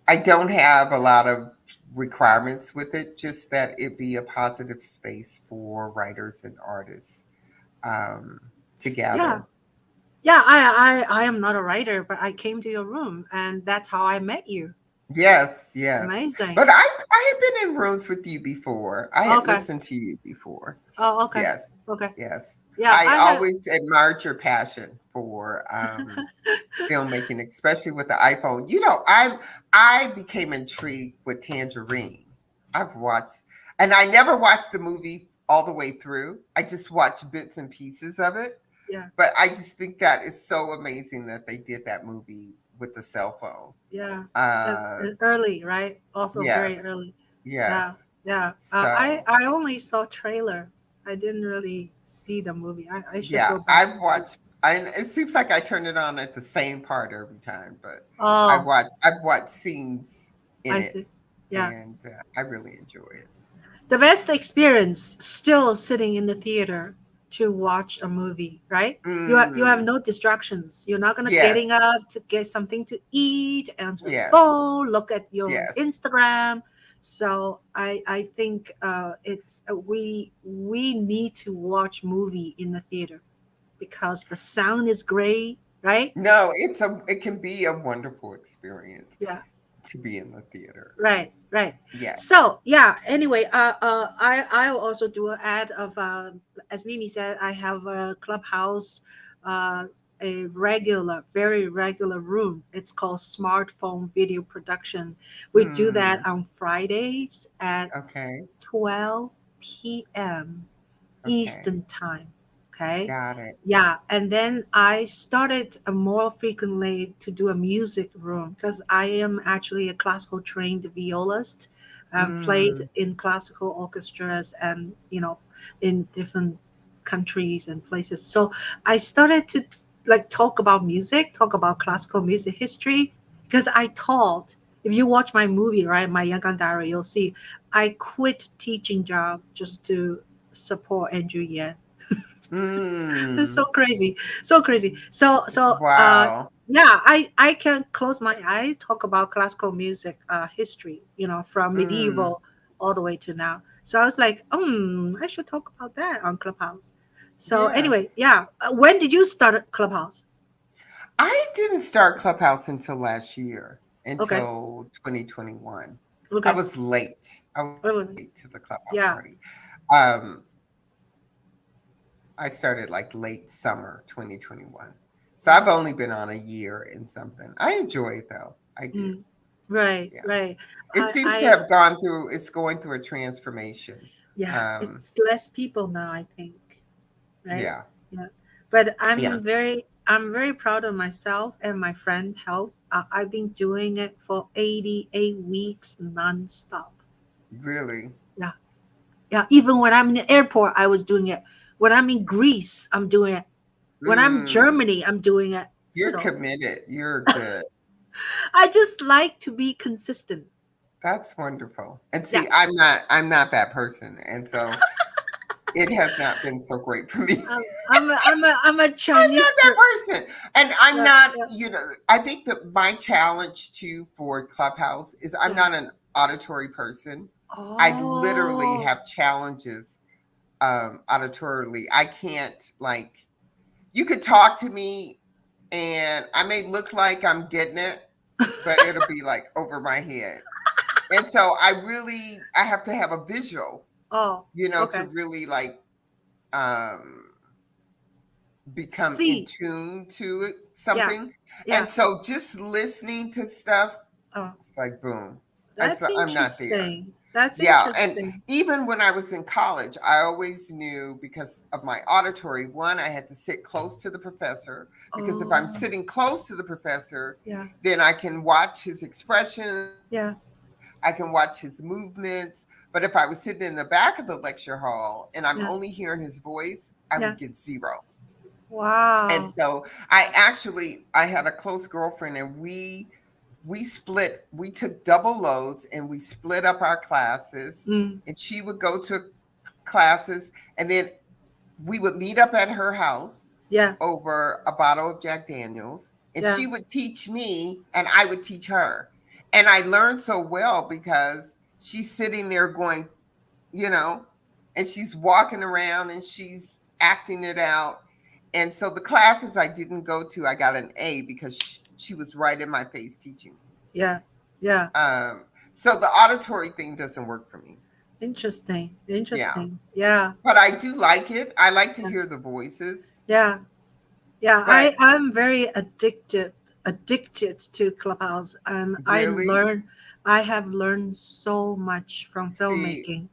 [SPEAKER 1] I don't have a lot of requirements with it, just that it be a positive space for writers and artists um, to
[SPEAKER 2] Yeah.
[SPEAKER 1] gather.
[SPEAKER 2] Yeah, I am not a writer, but I came to your room and that's how I met you.
[SPEAKER 1] Yes, yes.
[SPEAKER 2] Amazing.
[SPEAKER 1] But I had been in rooms with you before. I had
[SPEAKER 2] Okay.
[SPEAKER 1] listened to you before.
[SPEAKER 2] Oh, okay.
[SPEAKER 1] Yes,
[SPEAKER 2] Okay.
[SPEAKER 1] yes.
[SPEAKER 2] Yeah,
[SPEAKER 1] I
[SPEAKER 2] I have.
[SPEAKER 1] always admired your passion for filmmaking, especially with the iPhone. I became intrigued with Tangerine. I've watched, and I never watched the movie all the way through. I just watched bits and pieces of it.
[SPEAKER 2] Yeah,
[SPEAKER 1] But I just think that is so amazing that they did that movie with the cell phone.
[SPEAKER 2] yeah.
[SPEAKER 1] Uh,
[SPEAKER 2] And early, right? Also very
[SPEAKER 1] yes,
[SPEAKER 2] early. Yeah,
[SPEAKER 1] yes.
[SPEAKER 2] yeah.
[SPEAKER 1] So
[SPEAKER 2] I only saw trailer. I didn't really see the movie. I should
[SPEAKER 1] yeah,
[SPEAKER 2] go back
[SPEAKER 1] I've
[SPEAKER 2] and see.
[SPEAKER 1] watched. And it seems like I turn it on at the same part every time, but
[SPEAKER 2] Oh,
[SPEAKER 1] I've watched scenes in
[SPEAKER 2] I
[SPEAKER 1] it,
[SPEAKER 2] see. Yeah.
[SPEAKER 1] and I really enjoy it.
[SPEAKER 2] The best experience still sitting in the theater to watch a movie, right? You have
[SPEAKER 1] Mm,
[SPEAKER 2] no distractions. You're not gonna
[SPEAKER 1] yes,
[SPEAKER 2] getting up to get something to eat, answer the
[SPEAKER 1] yes,
[SPEAKER 2] phone, look at your
[SPEAKER 1] yes.
[SPEAKER 2] Instagram. So I think it's we need to watch movie in the theater because the sound is great, right?
[SPEAKER 1] No, it can be a wonderful experience
[SPEAKER 2] Yeah.
[SPEAKER 1] to be in the theater.
[SPEAKER 2] Right, right.
[SPEAKER 1] Yes.
[SPEAKER 2] So yeah. Anyway, I will also do an ad of as Mimi said, I have a clubhouse, uh, a regular, very regular room. It's called Smartphone Video Production. We do that
[SPEAKER 1] Hmm.
[SPEAKER 2] on Fridays at
[SPEAKER 1] Okay.
[SPEAKER 2] 12 p.m.
[SPEAKER 1] Okay.
[SPEAKER 2] Eastern time. Okay.
[SPEAKER 1] Got it.
[SPEAKER 2] Yeah. And then I started more frequently to do a music room because I am actually a classical trained violist. I've played
[SPEAKER 1] Mm,
[SPEAKER 2] in classical orchestras and, in different countries and places. So I started to like talk about music, talk about classical music history because I taught. If you watch my movie, right, my Yangon Diary, you'll see I quit teaching job just to support Andrew Yan. It's so
[SPEAKER 1] mm.
[SPEAKER 2] crazy, so crazy.
[SPEAKER 1] Wow.
[SPEAKER 2] Yeah, I can close my eyes, talk about classical music history, from
[SPEAKER 1] Mm,
[SPEAKER 2] medieval all the way to now. So I was like, I should talk about that on Clubhouse. So anyway,
[SPEAKER 1] Yes.
[SPEAKER 2] yeah. When did you start Clubhouse?
[SPEAKER 1] I didn't start Clubhouse until last year,
[SPEAKER 2] Okay.
[SPEAKER 1] until 2021. I
[SPEAKER 2] Okay.
[SPEAKER 1] was late. I was
[SPEAKER 2] Oh,
[SPEAKER 1] late to the Clubhouse
[SPEAKER 2] yeah.
[SPEAKER 1] party. Um, I started like late summer 2021. So I've only been on a year and something. I enjoy it though. I do.
[SPEAKER 2] Mm, right.
[SPEAKER 1] Yeah.
[SPEAKER 2] Right.
[SPEAKER 1] It seems to
[SPEAKER 2] I
[SPEAKER 1] have gone through, it's going through a transformation.
[SPEAKER 2] Yeah.
[SPEAKER 1] Um,
[SPEAKER 2] It's less people now, I think. Right.
[SPEAKER 1] yeah.
[SPEAKER 2] Yeah. But
[SPEAKER 1] Yeah.
[SPEAKER 2] I'm very proud of myself and my friend help. I've been doing it for 88 weeks nonstop.
[SPEAKER 1] Really.
[SPEAKER 2] Yeah. Yeah. Even when I'm in the airport, I was doing it. When I'm in Greece, I'm doing it. When I'm in
[SPEAKER 1] Mm,
[SPEAKER 2] Germany, I'm doing it.
[SPEAKER 1] you're
[SPEAKER 2] So
[SPEAKER 1] committed. You're good.
[SPEAKER 2] I just like to be consistent.
[SPEAKER 1] That's wonderful. And
[SPEAKER 2] Yeah.
[SPEAKER 1] see, I'm not that person. And so it has not been so great for me.
[SPEAKER 2] I'm a
[SPEAKER 1] I'm
[SPEAKER 2] Chinese
[SPEAKER 1] not that person. And I'm
[SPEAKER 2] yeah,
[SPEAKER 1] not,
[SPEAKER 2] yeah,
[SPEAKER 1] I think that my challenge too for Clubhouse is I'm
[SPEAKER 2] yeah.
[SPEAKER 1] not an auditory person. I literally
[SPEAKER 2] Oh,
[SPEAKER 1] have challenges auditorily. I can't like you could talk to me and I may look like I'm getting it, but it'll be like over my head. And so I have to have a visual,
[SPEAKER 2] oh,
[SPEAKER 1] to
[SPEAKER 2] okay.
[SPEAKER 1] really like um become in
[SPEAKER 2] See,
[SPEAKER 1] tune to it,
[SPEAKER 2] yeah,
[SPEAKER 1] something. And
[SPEAKER 2] yeah.
[SPEAKER 1] so just listening to stuff,
[SPEAKER 2] Oh,
[SPEAKER 1] it's like boom.
[SPEAKER 2] that's
[SPEAKER 1] I'm not there.
[SPEAKER 2] interesting. That's
[SPEAKER 1] Yeah, and
[SPEAKER 2] interesting.
[SPEAKER 1] even when I was in college, I always knew because of my auditory, one, I had to sit close to the professor because if I'm
[SPEAKER 2] Oh,
[SPEAKER 1] sitting close to the professor,
[SPEAKER 2] yeah,
[SPEAKER 1] then I can watch his expressions,
[SPEAKER 2] yeah,
[SPEAKER 1] I can watch his movements. But if I was sitting in the back of the lecture hall and I'm
[SPEAKER 2] yeah,
[SPEAKER 1] only hearing his voice, I
[SPEAKER 2] yeah.
[SPEAKER 1] would get zero. And
[SPEAKER 2] Wow.
[SPEAKER 1] so I had a close girlfriend and we took double loads and we split up our classes
[SPEAKER 2] Mm,
[SPEAKER 1] and she would go to classes and then we would meet up at her house
[SPEAKER 2] yeah,
[SPEAKER 1] over a bottle of Jack Daniels and
[SPEAKER 2] yeah,
[SPEAKER 1] she would teach me and I would teach her. And I learned so well because she's sitting there going, you know, and she's walking around and she's acting it out. And so the classes I didn't go to, I got an A because she was right in my face teaching me.
[SPEAKER 2] yeah, yeah.
[SPEAKER 1] So the auditory thing doesn't work for me.
[SPEAKER 2] Interesting.
[SPEAKER 1] Yeah.
[SPEAKER 2] Interesting. Yeah,
[SPEAKER 1] But I do like it. I like to
[SPEAKER 2] yeah,
[SPEAKER 1] hear the voices.
[SPEAKER 2] yeah, yeah.
[SPEAKER 1] But
[SPEAKER 2] I'm very addicted to Clubhouse, and
[SPEAKER 1] really,
[SPEAKER 2] I have learned so much from
[SPEAKER 1] see,
[SPEAKER 2] filmmaking.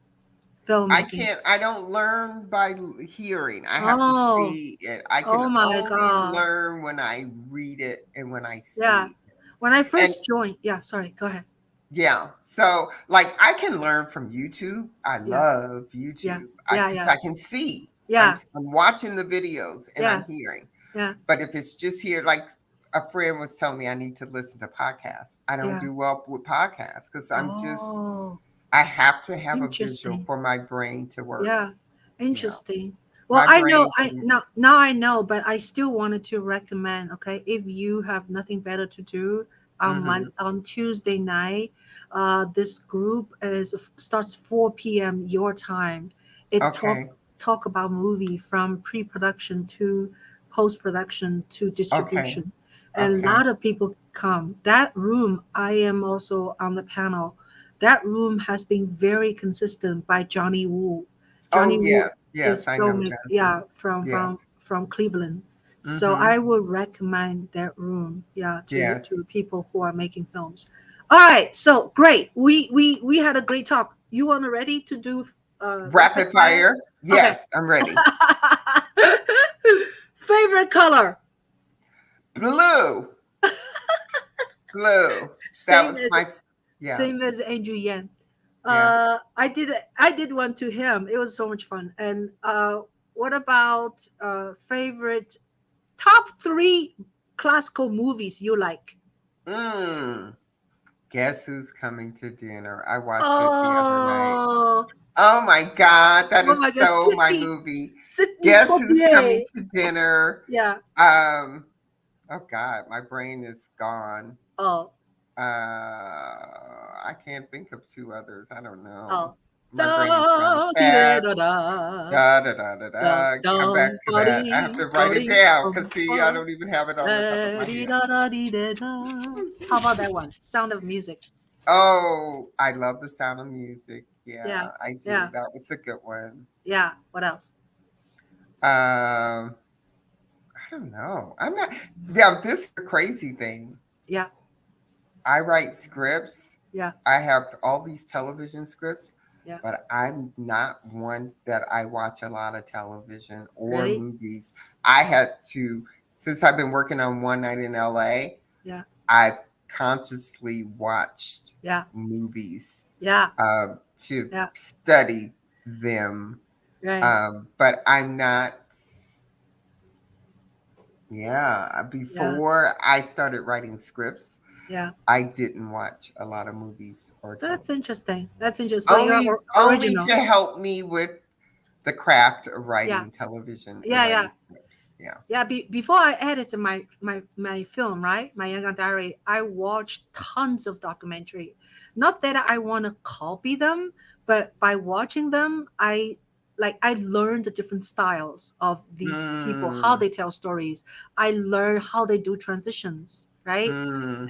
[SPEAKER 2] Filmmaking.
[SPEAKER 1] I don't learn by hearing. I have to
[SPEAKER 2] Oh,
[SPEAKER 1] see it. I can
[SPEAKER 2] oh my
[SPEAKER 1] only
[SPEAKER 2] God.
[SPEAKER 1] learn when I read it and when I
[SPEAKER 2] Yeah.
[SPEAKER 1] see it.
[SPEAKER 2] When I
[SPEAKER 1] And
[SPEAKER 2] first joined, yeah, sorry, go ahead.
[SPEAKER 1] yeah. So like I can learn from YouTube. I
[SPEAKER 2] Yeah,
[SPEAKER 1] love
[SPEAKER 2] yeah,
[SPEAKER 1] YouTube.
[SPEAKER 2] yeah,
[SPEAKER 1] Because
[SPEAKER 2] yeah,
[SPEAKER 1] I can see.
[SPEAKER 2] yeah,
[SPEAKER 1] I'm watching the videos and
[SPEAKER 2] yeah,
[SPEAKER 1] I'm hearing.
[SPEAKER 2] yeah,
[SPEAKER 1] But if it's just here, like a friend was telling me I need to listen to podcasts. I don't
[SPEAKER 2] yeah.
[SPEAKER 1] do well with podcasts because
[SPEAKER 2] Oh,
[SPEAKER 1] I have to have a visual
[SPEAKER 2] interesting.
[SPEAKER 1] for my brain to work.
[SPEAKER 2] Yeah,
[SPEAKER 1] Yeah.
[SPEAKER 2] interesting. Well,
[SPEAKER 1] My
[SPEAKER 2] I know,
[SPEAKER 1] brain
[SPEAKER 2] I
[SPEAKER 1] can
[SPEAKER 2] now I know, but I still wanted to recommend. Okay, if you have nothing better to do
[SPEAKER 1] hmm
[SPEAKER 2] on Tuesday night, this group starts 4 p.m. your time. It
[SPEAKER 1] okay.
[SPEAKER 2] talk about movie from pre-production to post-production to
[SPEAKER 1] Okay.
[SPEAKER 2] distribution, and a
[SPEAKER 1] Okay.
[SPEAKER 2] lot of people come. That room, I am also on the panel. That room has been very consistent by Johnny Woo. Johnny
[SPEAKER 1] Oh
[SPEAKER 2] Woo
[SPEAKER 1] yes. Yes,
[SPEAKER 2] is
[SPEAKER 1] I know
[SPEAKER 2] filming,
[SPEAKER 1] John
[SPEAKER 2] yeah,
[SPEAKER 1] Woo. Yes.
[SPEAKER 2] from Cleveland. So
[SPEAKER 1] hmm
[SPEAKER 2] I would recommend that room, yeah,
[SPEAKER 1] Yes.
[SPEAKER 2] to people who are making films. All right, so great. We had a great talk. You want to ready to do rapid
[SPEAKER 1] Rapid
[SPEAKER 2] fire?
[SPEAKER 1] fire.
[SPEAKER 2] Okay.
[SPEAKER 1] Yes, I'm ready.
[SPEAKER 2] Favorite color?
[SPEAKER 1] Blue. Blue. That
[SPEAKER 2] Same
[SPEAKER 1] was
[SPEAKER 2] as
[SPEAKER 1] my yeah.
[SPEAKER 2] Andrew Yan.
[SPEAKER 1] Yeah.
[SPEAKER 2] I did one to him. It was so much fun. And what about favorite top three classical movies you like?
[SPEAKER 1] Mm. Guess who's coming to dinner? I watched it the other night.
[SPEAKER 2] Oh,
[SPEAKER 1] Oh my God, that
[SPEAKER 2] oh
[SPEAKER 1] is
[SPEAKER 2] my God,
[SPEAKER 1] so my movie.
[SPEAKER 2] Sydney
[SPEAKER 1] Guess who's coming
[SPEAKER 2] Poitier.
[SPEAKER 1] to dinner?
[SPEAKER 2] Yeah.
[SPEAKER 1] Um, oh God, my brain is gone.
[SPEAKER 2] Oh,
[SPEAKER 1] I can't think of two others. I don't
[SPEAKER 2] oh.
[SPEAKER 1] know. My brain is gone
[SPEAKER 2] Da, dee, da,
[SPEAKER 1] fast.
[SPEAKER 2] da, da,
[SPEAKER 1] Da, da, da, da,
[SPEAKER 2] da,
[SPEAKER 1] da. Come back
[SPEAKER 2] dum,
[SPEAKER 1] to
[SPEAKER 2] ba,
[SPEAKER 1] that. I have
[SPEAKER 2] dee,
[SPEAKER 1] to
[SPEAKER 2] ba,
[SPEAKER 1] write it
[SPEAKER 2] dee,
[SPEAKER 1] down because
[SPEAKER 2] bum,
[SPEAKER 1] see, I
[SPEAKER 2] ba,
[SPEAKER 1] don't even have it on the top of
[SPEAKER 2] da,
[SPEAKER 1] my
[SPEAKER 2] dee,
[SPEAKER 1] head.
[SPEAKER 2] da, da, dee, da, da. How about that one? Sound of Music.
[SPEAKER 1] Oh, I love the sound of music.
[SPEAKER 2] Yeah,
[SPEAKER 1] Yeah, I do.
[SPEAKER 2] yeah,
[SPEAKER 1] That was a good one.
[SPEAKER 2] yeah. What else?
[SPEAKER 1] I don't know. I'm not. Yeah, this is the crazy thing.
[SPEAKER 2] Yeah,
[SPEAKER 1] I write scripts.
[SPEAKER 2] yeah,
[SPEAKER 1] I have all these television scripts,
[SPEAKER 2] yeah.
[SPEAKER 1] but I'm not one that I watch a lot of television or
[SPEAKER 2] Really?
[SPEAKER 1] movies. I had to, since I've been working on One Night in LA,
[SPEAKER 2] Yeah,
[SPEAKER 1] I've consciously watched
[SPEAKER 2] yeah,
[SPEAKER 1] movies
[SPEAKER 2] yeah,
[SPEAKER 1] to
[SPEAKER 2] yeah.
[SPEAKER 1] study them.
[SPEAKER 2] Right.
[SPEAKER 1] But I'm not,
[SPEAKER 2] Yeah,
[SPEAKER 1] before I started writing scripts,
[SPEAKER 2] yeah.
[SPEAKER 1] I didn't watch a lot of movies or
[SPEAKER 2] That's
[SPEAKER 1] television.
[SPEAKER 2] interesting. That's interesting. So you're
[SPEAKER 1] Only
[SPEAKER 2] original.
[SPEAKER 1] to help me with the craft of
[SPEAKER 2] Yeah,
[SPEAKER 1] writing television and
[SPEAKER 2] yeah, yeah.
[SPEAKER 1] writing scripts. Yeah.
[SPEAKER 2] Yeah, before I edited my film, right, my Young Diary, I watched tons of documentary. Not that I want to copy them, but by watching them, I learned the different styles of these people, how
[SPEAKER 1] Mm,
[SPEAKER 2] they tell stories. I learned how they do transitions, right?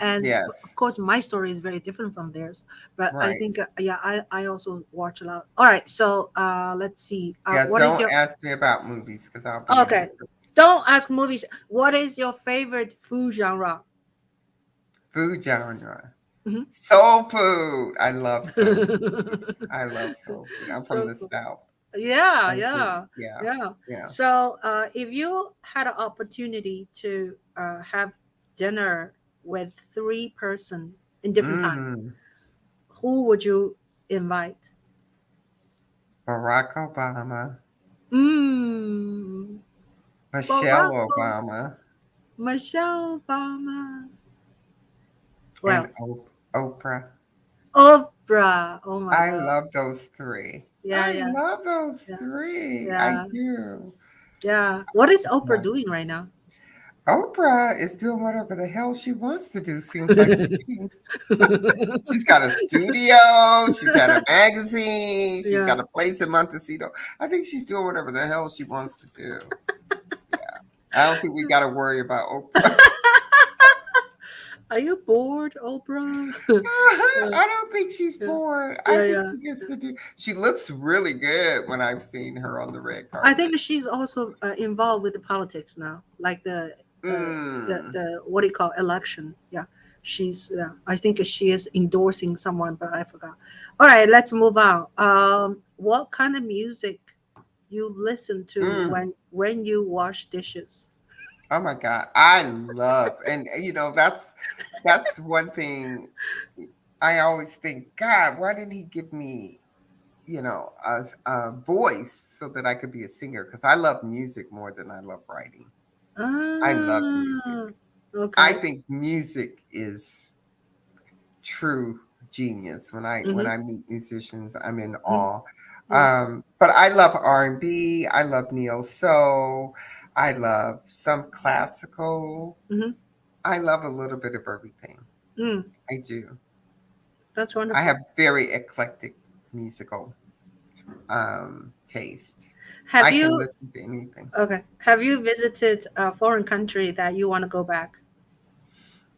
[SPEAKER 2] And of
[SPEAKER 1] yes.
[SPEAKER 2] course, my story is very different from theirs. But I
[SPEAKER 1] Right.
[SPEAKER 2] think, yeah, I also watch a lot. All right, so let's see.
[SPEAKER 1] Yeah.
[SPEAKER 2] What is
[SPEAKER 1] Don't
[SPEAKER 2] your
[SPEAKER 1] ask me about movies because I'll be
[SPEAKER 2] okay?
[SPEAKER 1] embarrassed.
[SPEAKER 2] Don't ask movies. What is your favorite food genre?
[SPEAKER 1] Food genre.
[SPEAKER 2] Mhm.
[SPEAKER 1] Soul food. I love soul food. I love soul food. I'm from
[SPEAKER 2] So
[SPEAKER 1] the
[SPEAKER 2] cool.
[SPEAKER 1] South.
[SPEAKER 2] Yeah,
[SPEAKER 1] I do.
[SPEAKER 2] yeah,
[SPEAKER 1] Yeah.
[SPEAKER 2] yeah.
[SPEAKER 1] Yeah.
[SPEAKER 2] So, if you had an opportunity to have dinner with three person in different time,
[SPEAKER 1] Mm.
[SPEAKER 2] who would you invite?
[SPEAKER 1] Barack Obama,
[SPEAKER 2] Mm,
[SPEAKER 1] Michelle
[SPEAKER 2] Barack
[SPEAKER 1] Obama,
[SPEAKER 2] Michelle Obama. Who
[SPEAKER 1] and
[SPEAKER 2] else?
[SPEAKER 1] Oprah.
[SPEAKER 2] Oprah. Oh my
[SPEAKER 1] I
[SPEAKER 2] God.
[SPEAKER 1] love those three.
[SPEAKER 2] Yeah,
[SPEAKER 1] I
[SPEAKER 2] yeah,
[SPEAKER 1] love those
[SPEAKER 2] yeah,
[SPEAKER 1] three. I
[SPEAKER 2] yeah,
[SPEAKER 1] do.
[SPEAKER 2] yeah. What is Oprah
[SPEAKER 1] Yeah.
[SPEAKER 2] doing right now?
[SPEAKER 1] Oprah is doing whatever the hell she wants to do, seems like to me. She's got a studio, she's had a magazine, she's
[SPEAKER 2] Yeah.
[SPEAKER 1] got a place in Montecito. I think she's doing whatever the hell she wants to do. Yeah. I don't think we got to worry about Oprah.
[SPEAKER 2] Are you bored, Oprah? Yeah,
[SPEAKER 1] I don't think she's
[SPEAKER 2] yeah,
[SPEAKER 1] bored. I
[SPEAKER 2] yeah,
[SPEAKER 1] think
[SPEAKER 2] yeah.
[SPEAKER 1] she gets to do. She looks really good when I've seen her on the red
[SPEAKER 2] I
[SPEAKER 1] carpet.
[SPEAKER 2] think she's also involved with the politics now, like
[SPEAKER 1] Mm.
[SPEAKER 2] the what do you call election? Yeah, she's. Yeah, I think she is endorsing someone, but I forgot. All right, let's move on. What kind of music you listen to
[SPEAKER 1] Mm.
[SPEAKER 2] when you wash dishes?
[SPEAKER 1] Oh my God, I love, and that's one thing I always think. God, why didn't he give me, a voice so that I could be a singer? Because I love music more than I love writing. I love music.
[SPEAKER 2] Ah,
[SPEAKER 1] I
[SPEAKER 2] okay.
[SPEAKER 1] think music is true genius. When
[SPEAKER 2] Mm-hmm,
[SPEAKER 1] I meet musicians, I'm in
[SPEAKER 2] mm-hmm,
[SPEAKER 1] awe.
[SPEAKER 2] mm-hmm,
[SPEAKER 1] But I love R&B. I love neo soul. I love some classical.
[SPEAKER 2] mm-hmm,
[SPEAKER 1] I love a little bit of everything.
[SPEAKER 2] mm.
[SPEAKER 1] I do.
[SPEAKER 2] That's
[SPEAKER 1] I have
[SPEAKER 2] wonderful.
[SPEAKER 1] very eclectic musical taste.
[SPEAKER 2] Have
[SPEAKER 1] I can
[SPEAKER 2] you
[SPEAKER 1] listen to anything.
[SPEAKER 2] Okay. Have you visited a foreign country that you want to go back?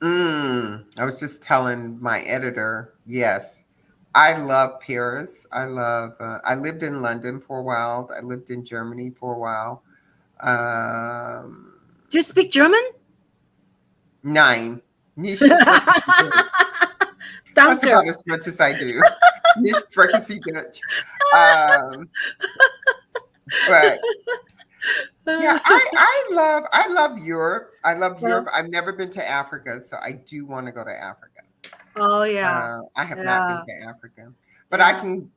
[SPEAKER 1] I was just telling my editor, yes, I love Paris. I lived in London for a while. I lived in Germany for a while. Um,
[SPEAKER 2] Do you speak German?
[SPEAKER 1] nine. Nicht sprechen Sie Deutsch. That's
[SPEAKER 2] Danke.
[SPEAKER 1] about as much as I do. Nicht sprechen Sie Deutsch. Um, but yeah, I love Europe. I love
[SPEAKER 2] Uh,
[SPEAKER 1] Europe. I've never been to Africa, so I do want to go to Africa.
[SPEAKER 2] oh yeah,
[SPEAKER 1] I have not been
[SPEAKER 2] yeah,
[SPEAKER 1] to Africa, but I
[SPEAKER 2] yeah,
[SPEAKER 1] can,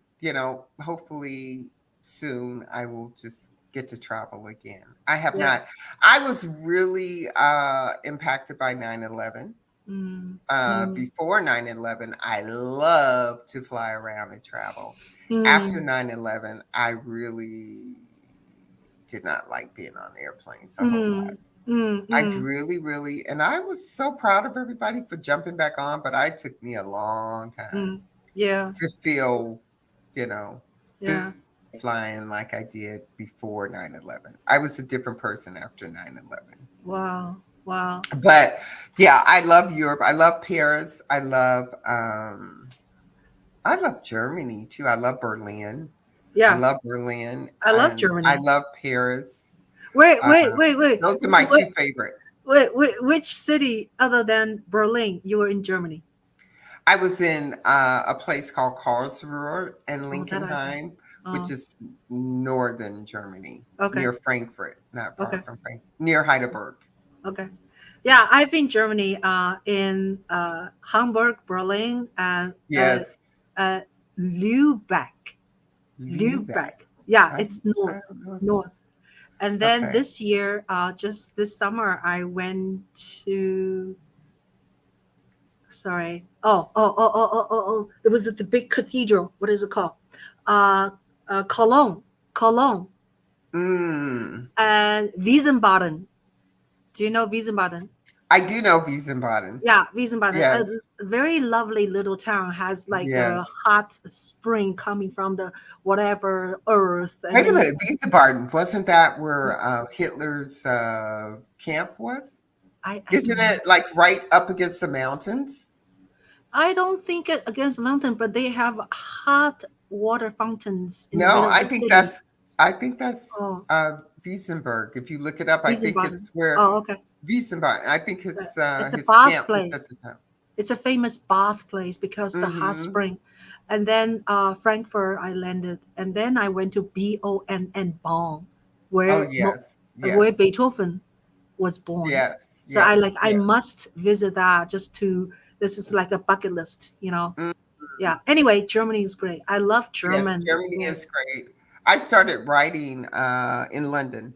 [SPEAKER 1] hopefully soon I will just get to travel again. I have
[SPEAKER 2] yeah.
[SPEAKER 1] not. I was really impacted by 9/11.
[SPEAKER 2] Mm, mm,
[SPEAKER 1] Before 9/11, I loved to fly around and travel. After
[SPEAKER 2] mm,
[SPEAKER 1] 9/11, I really did not like being on airplanes a whole lot.
[SPEAKER 2] mm, mm,
[SPEAKER 1] I
[SPEAKER 2] mm,
[SPEAKER 1] really, really, and I was so proud of everybody for jumping back on, but it took me a long time
[SPEAKER 2] mm. Yeah,
[SPEAKER 1] to feel, you know.
[SPEAKER 2] Yeah.
[SPEAKER 1] flying like I did before 9/11. I was a different person after 9/11.
[SPEAKER 2] Wow. Wow.
[SPEAKER 1] But yeah, I love Europe. I love Paris. I love Germany too. I love Berlin. I
[SPEAKER 2] Yeah.
[SPEAKER 1] love Berlin
[SPEAKER 2] I love
[SPEAKER 1] and I
[SPEAKER 2] Germany.
[SPEAKER 1] love Paris.
[SPEAKER 2] Wait,
[SPEAKER 1] Uh,
[SPEAKER 2] wait, wait, wait.
[SPEAKER 1] those are my
[SPEAKER 2] Wait,
[SPEAKER 1] two favorite.
[SPEAKER 2] wait, which city other than Berlin you were in Germany?
[SPEAKER 1] I was in a place called Karlsruhe and
[SPEAKER 2] Oh, that I know.
[SPEAKER 1] Linkenheim, which
[SPEAKER 2] Oh,
[SPEAKER 1] is northern Germany,
[SPEAKER 2] okay.
[SPEAKER 1] near Frankfurt, not far
[SPEAKER 2] Okay.
[SPEAKER 1] from Frankfurt, near Heidelberg.
[SPEAKER 2] Okay. Yeah, I've been Germany in Hamburg, Berlin, and
[SPEAKER 1] Yes,
[SPEAKER 2] uh, Lübeck.
[SPEAKER 1] Lübeck.
[SPEAKER 2] Lübeck. Yeah,
[SPEAKER 1] I,
[SPEAKER 2] it's
[SPEAKER 1] I
[SPEAKER 2] north,
[SPEAKER 1] don't know.
[SPEAKER 2] north. And then
[SPEAKER 1] Okay.
[SPEAKER 2] this year, just this summer, I went to. Sorry. Oh. It was at the big cathedral. What is it called? Uh, Cologne. Cologne.
[SPEAKER 1] Mm.
[SPEAKER 2] And Wiesbaden. Do you know Wiesbaden?
[SPEAKER 1] I do know Wiesbaden.
[SPEAKER 2] Yeah, Wiesbaden.
[SPEAKER 1] Yes,
[SPEAKER 2] A very lovely little town has like a
[SPEAKER 1] yes.
[SPEAKER 2] hot spring coming from the whatever earth, and
[SPEAKER 1] Wait a
[SPEAKER 2] then
[SPEAKER 1] minute, Wiesbaden, wasn't that where Hitler's camp was?
[SPEAKER 2] I
[SPEAKER 1] Isn't it like right up against the mountains?
[SPEAKER 2] I don't think it against mountain, but they have hot water fountains in the
[SPEAKER 1] No,
[SPEAKER 2] middle of the city.
[SPEAKER 1] I think that's
[SPEAKER 2] Oh,
[SPEAKER 1] Wiesenberg. If you look it up, I think
[SPEAKER 2] Wiesbaden.
[SPEAKER 1] it's where
[SPEAKER 2] Oh, okay.
[SPEAKER 1] Wiesenbaden. I think
[SPEAKER 2] It's a
[SPEAKER 1] his
[SPEAKER 2] bath
[SPEAKER 1] camp was
[SPEAKER 2] place.
[SPEAKER 1] at the time.
[SPEAKER 2] It's a famous bath place because the hot
[SPEAKER 1] Mm-hmm.
[SPEAKER 2] spring. And then Frankfurt, I landed, and then I went to Bonn,
[SPEAKER 1] Oh
[SPEAKER 2] where
[SPEAKER 1] yes,
[SPEAKER 2] where
[SPEAKER 1] yes,
[SPEAKER 2] Beethoven was born.
[SPEAKER 1] yes,
[SPEAKER 2] So I
[SPEAKER 1] yes,
[SPEAKER 2] like I
[SPEAKER 1] yes.
[SPEAKER 2] must visit that just to. This is like a bucket list, you know.
[SPEAKER 1] Mm,
[SPEAKER 2] Yeah. Anyway, Germany is great. I love
[SPEAKER 1] yes,
[SPEAKER 2] German.
[SPEAKER 1] Germany
[SPEAKER 2] Yeah.
[SPEAKER 1] is great. I started writing in London.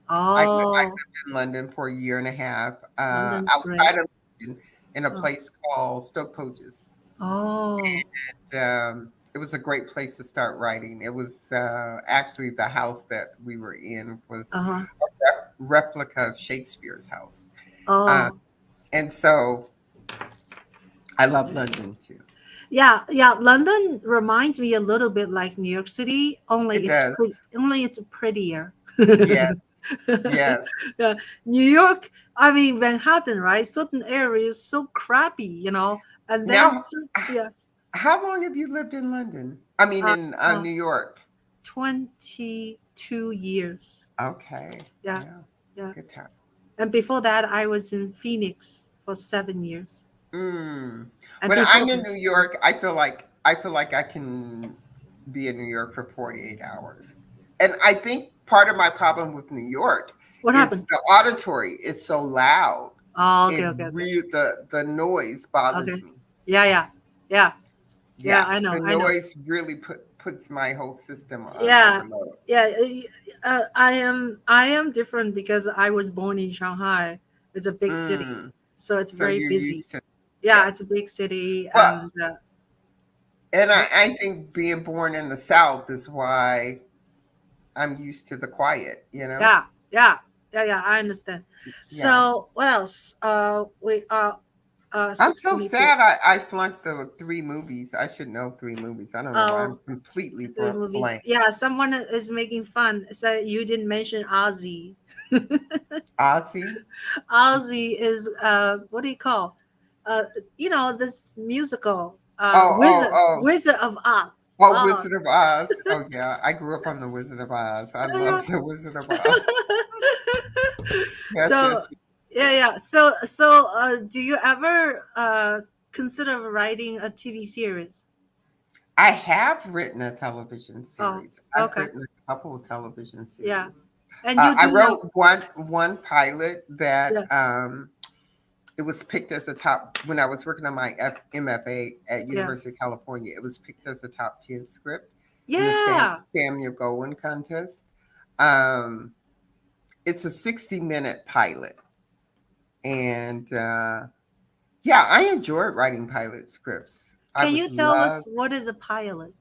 [SPEAKER 1] I
[SPEAKER 2] Oh,
[SPEAKER 1] lived in London for a year and a half,
[SPEAKER 2] London's great.
[SPEAKER 1] outside of London, in a
[SPEAKER 2] Oh,
[SPEAKER 1] place called Stoke Poges.
[SPEAKER 2] oh,
[SPEAKER 1] It was a great place to start writing. It was actually the house that we were in was
[SPEAKER 2] uh-huh.
[SPEAKER 1] a replica of Shakespeare's house, uh,
[SPEAKER 2] Oh,
[SPEAKER 1] and so I love London too.
[SPEAKER 2] yeah, yeah. London reminds me a little bit like New York City,
[SPEAKER 1] It does.
[SPEAKER 2] only it's prettier.
[SPEAKER 1] Yes, yes.
[SPEAKER 2] Yeah, New York, I mean Manhattan, right? Certain areas so crappy, you know, and then
[SPEAKER 1] Now,
[SPEAKER 2] yeah,
[SPEAKER 1] how long have you lived in London? I mean,
[SPEAKER 2] uh,
[SPEAKER 1] in
[SPEAKER 2] uh,
[SPEAKER 1] New York.
[SPEAKER 2] 22 years.
[SPEAKER 1] Okay.
[SPEAKER 2] Yeah,
[SPEAKER 1] Yeah.
[SPEAKER 2] yeah.
[SPEAKER 1] Good time.
[SPEAKER 2] And before that, I was in Phoenix for 7 years.
[SPEAKER 1] Mm.
[SPEAKER 2] And
[SPEAKER 1] When
[SPEAKER 2] before
[SPEAKER 1] I'm in
[SPEAKER 2] that,
[SPEAKER 1] New York, I feel like I can be in New York for 48 hours. And I think part of my problem with New York
[SPEAKER 2] what
[SPEAKER 1] is
[SPEAKER 2] happened?
[SPEAKER 1] the auditory. It's so loud.
[SPEAKER 2] Oh,
[SPEAKER 1] It
[SPEAKER 2] okay.
[SPEAKER 1] really the noise bothers
[SPEAKER 2] Okay.
[SPEAKER 1] me.
[SPEAKER 2] Yeah, yeah, yeah, yeah.
[SPEAKER 1] Yeah,
[SPEAKER 2] I
[SPEAKER 1] the
[SPEAKER 2] know.
[SPEAKER 1] noise really puts my whole system on
[SPEAKER 2] Yeah,
[SPEAKER 1] overload.
[SPEAKER 2] yeah. I am different because I was born in Shanghai. It's a big city,
[SPEAKER 1] Mm.
[SPEAKER 2] so it's
[SPEAKER 1] So
[SPEAKER 2] very
[SPEAKER 1] you're
[SPEAKER 2] busy.
[SPEAKER 1] used to
[SPEAKER 2] Yeah,
[SPEAKER 1] yeah.
[SPEAKER 2] it's a big city,
[SPEAKER 1] Well,
[SPEAKER 2] and
[SPEAKER 1] and I think being born in the South is why I'm used to the quiet, you know?
[SPEAKER 2] yeah, yeah, yeah. I understand.
[SPEAKER 1] Yeah.
[SPEAKER 2] So what else? We are
[SPEAKER 1] I'm
[SPEAKER 2] six
[SPEAKER 1] so
[SPEAKER 2] twenty two.
[SPEAKER 1] sad I flunked the three movies. I should know three movies. I don't know why I'm
[SPEAKER 2] Oh,
[SPEAKER 1] completely
[SPEAKER 2] the movies.
[SPEAKER 1] blank.
[SPEAKER 2] Yeah, someone is making fun. So you didn't mention Ozzy.
[SPEAKER 1] Ozzy?
[SPEAKER 2] Ozzy is what do you call? Uh, this musical
[SPEAKER 1] Oh, oh, oh.
[SPEAKER 2] Wizard of Oz.
[SPEAKER 1] Oh, Wizard
[SPEAKER 2] Oz.
[SPEAKER 1] of Oz. Oh, yeah. I grew up on the Wizard of Oz. I
[SPEAKER 2] Yeah.
[SPEAKER 1] love the Wizard of Oz. Yes,
[SPEAKER 2] So
[SPEAKER 1] yes,
[SPEAKER 2] yeah.
[SPEAKER 1] yes.
[SPEAKER 2] So do you ever consider writing a TV series?
[SPEAKER 1] I have written a television
[SPEAKER 2] Oh,
[SPEAKER 1] series. I've
[SPEAKER 2] okay.
[SPEAKER 1] written a couple of television
[SPEAKER 2] Yeah.
[SPEAKER 1] series.
[SPEAKER 2] And you
[SPEAKER 1] I
[SPEAKER 2] do know,
[SPEAKER 1] wrote one pilot that
[SPEAKER 2] yeah,
[SPEAKER 1] it was picked as a top when I was working on my MFA at
[SPEAKER 2] yeah,
[SPEAKER 1] University of California. It was picked as a top 10 script in the
[SPEAKER 2] yeah.
[SPEAKER 1] Samuel Goldwyn contest. Um, it's a 60-minute pilot, and yeah, I enjoyed writing pilot scripts. I
[SPEAKER 2] Can
[SPEAKER 1] would
[SPEAKER 2] you tell us
[SPEAKER 1] love
[SPEAKER 2] what is a pilot?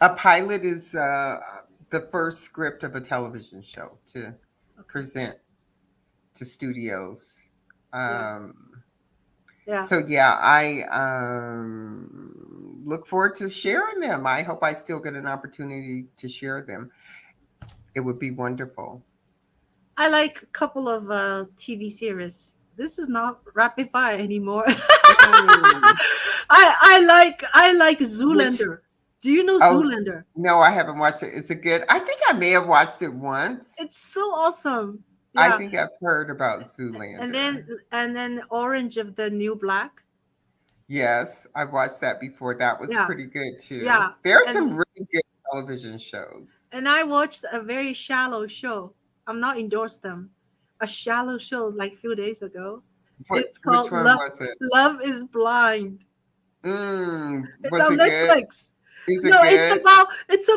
[SPEAKER 1] a pilot is the first script of a television show to
[SPEAKER 2] Okay.
[SPEAKER 1] present to studios.
[SPEAKER 2] Yeah.
[SPEAKER 1] Um,
[SPEAKER 2] Yeah.
[SPEAKER 1] so yeah, I look forward to sharing them. I hope I still get an opportunity to share them. It would be wonderful.
[SPEAKER 2] I like a couple of TV series. This is not rapid fire anymore.
[SPEAKER 1] Mm,
[SPEAKER 2] I like
[SPEAKER 1] which,
[SPEAKER 2] Zoolander. Do you know
[SPEAKER 1] oh,
[SPEAKER 2] Zoolander?
[SPEAKER 1] no, I haven't watched it. It's a good, I think I may have watched it once.
[SPEAKER 2] It's so awesome.
[SPEAKER 1] I
[SPEAKER 2] Yeah.
[SPEAKER 1] think I've heard about
[SPEAKER 2] And
[SPEAKER 1] Zoolander.
[SPEAKER 2] then Orange of the New Black.
[SPEAKER 1] Yes, I watched that before. That was
[SPEAKER 2] Yeah.
[SPEAKER 1] pretty good too.
[SPEAKER 2] Yeah.
[SPEAKER 1] There are some
[SPEAKER 2] And
[SPEAKER 1] really good television shows.
[SPEAKER 2] and I watched a very shallow show. I'm not endorse them. A shallow show like a few days ago. It's
[SPEAKER 1] Which
[SPEAKER 2] called
[SPEAKER 1] one
[SPEAKER 2] Love.
[SPEAKER 1] was it?
[SPEAKER 2] Love is Blind. It's
[SPEAKER 1] Was
[SPEAKER 2] on
[SPEAKER 1] it good?
[SPEAKER 2] Netflix.
[SPEAKER 1] Is it
[SPEAKER 2] No, it's
[SPEAKER 1] good?
[SPEAKER 2] about it's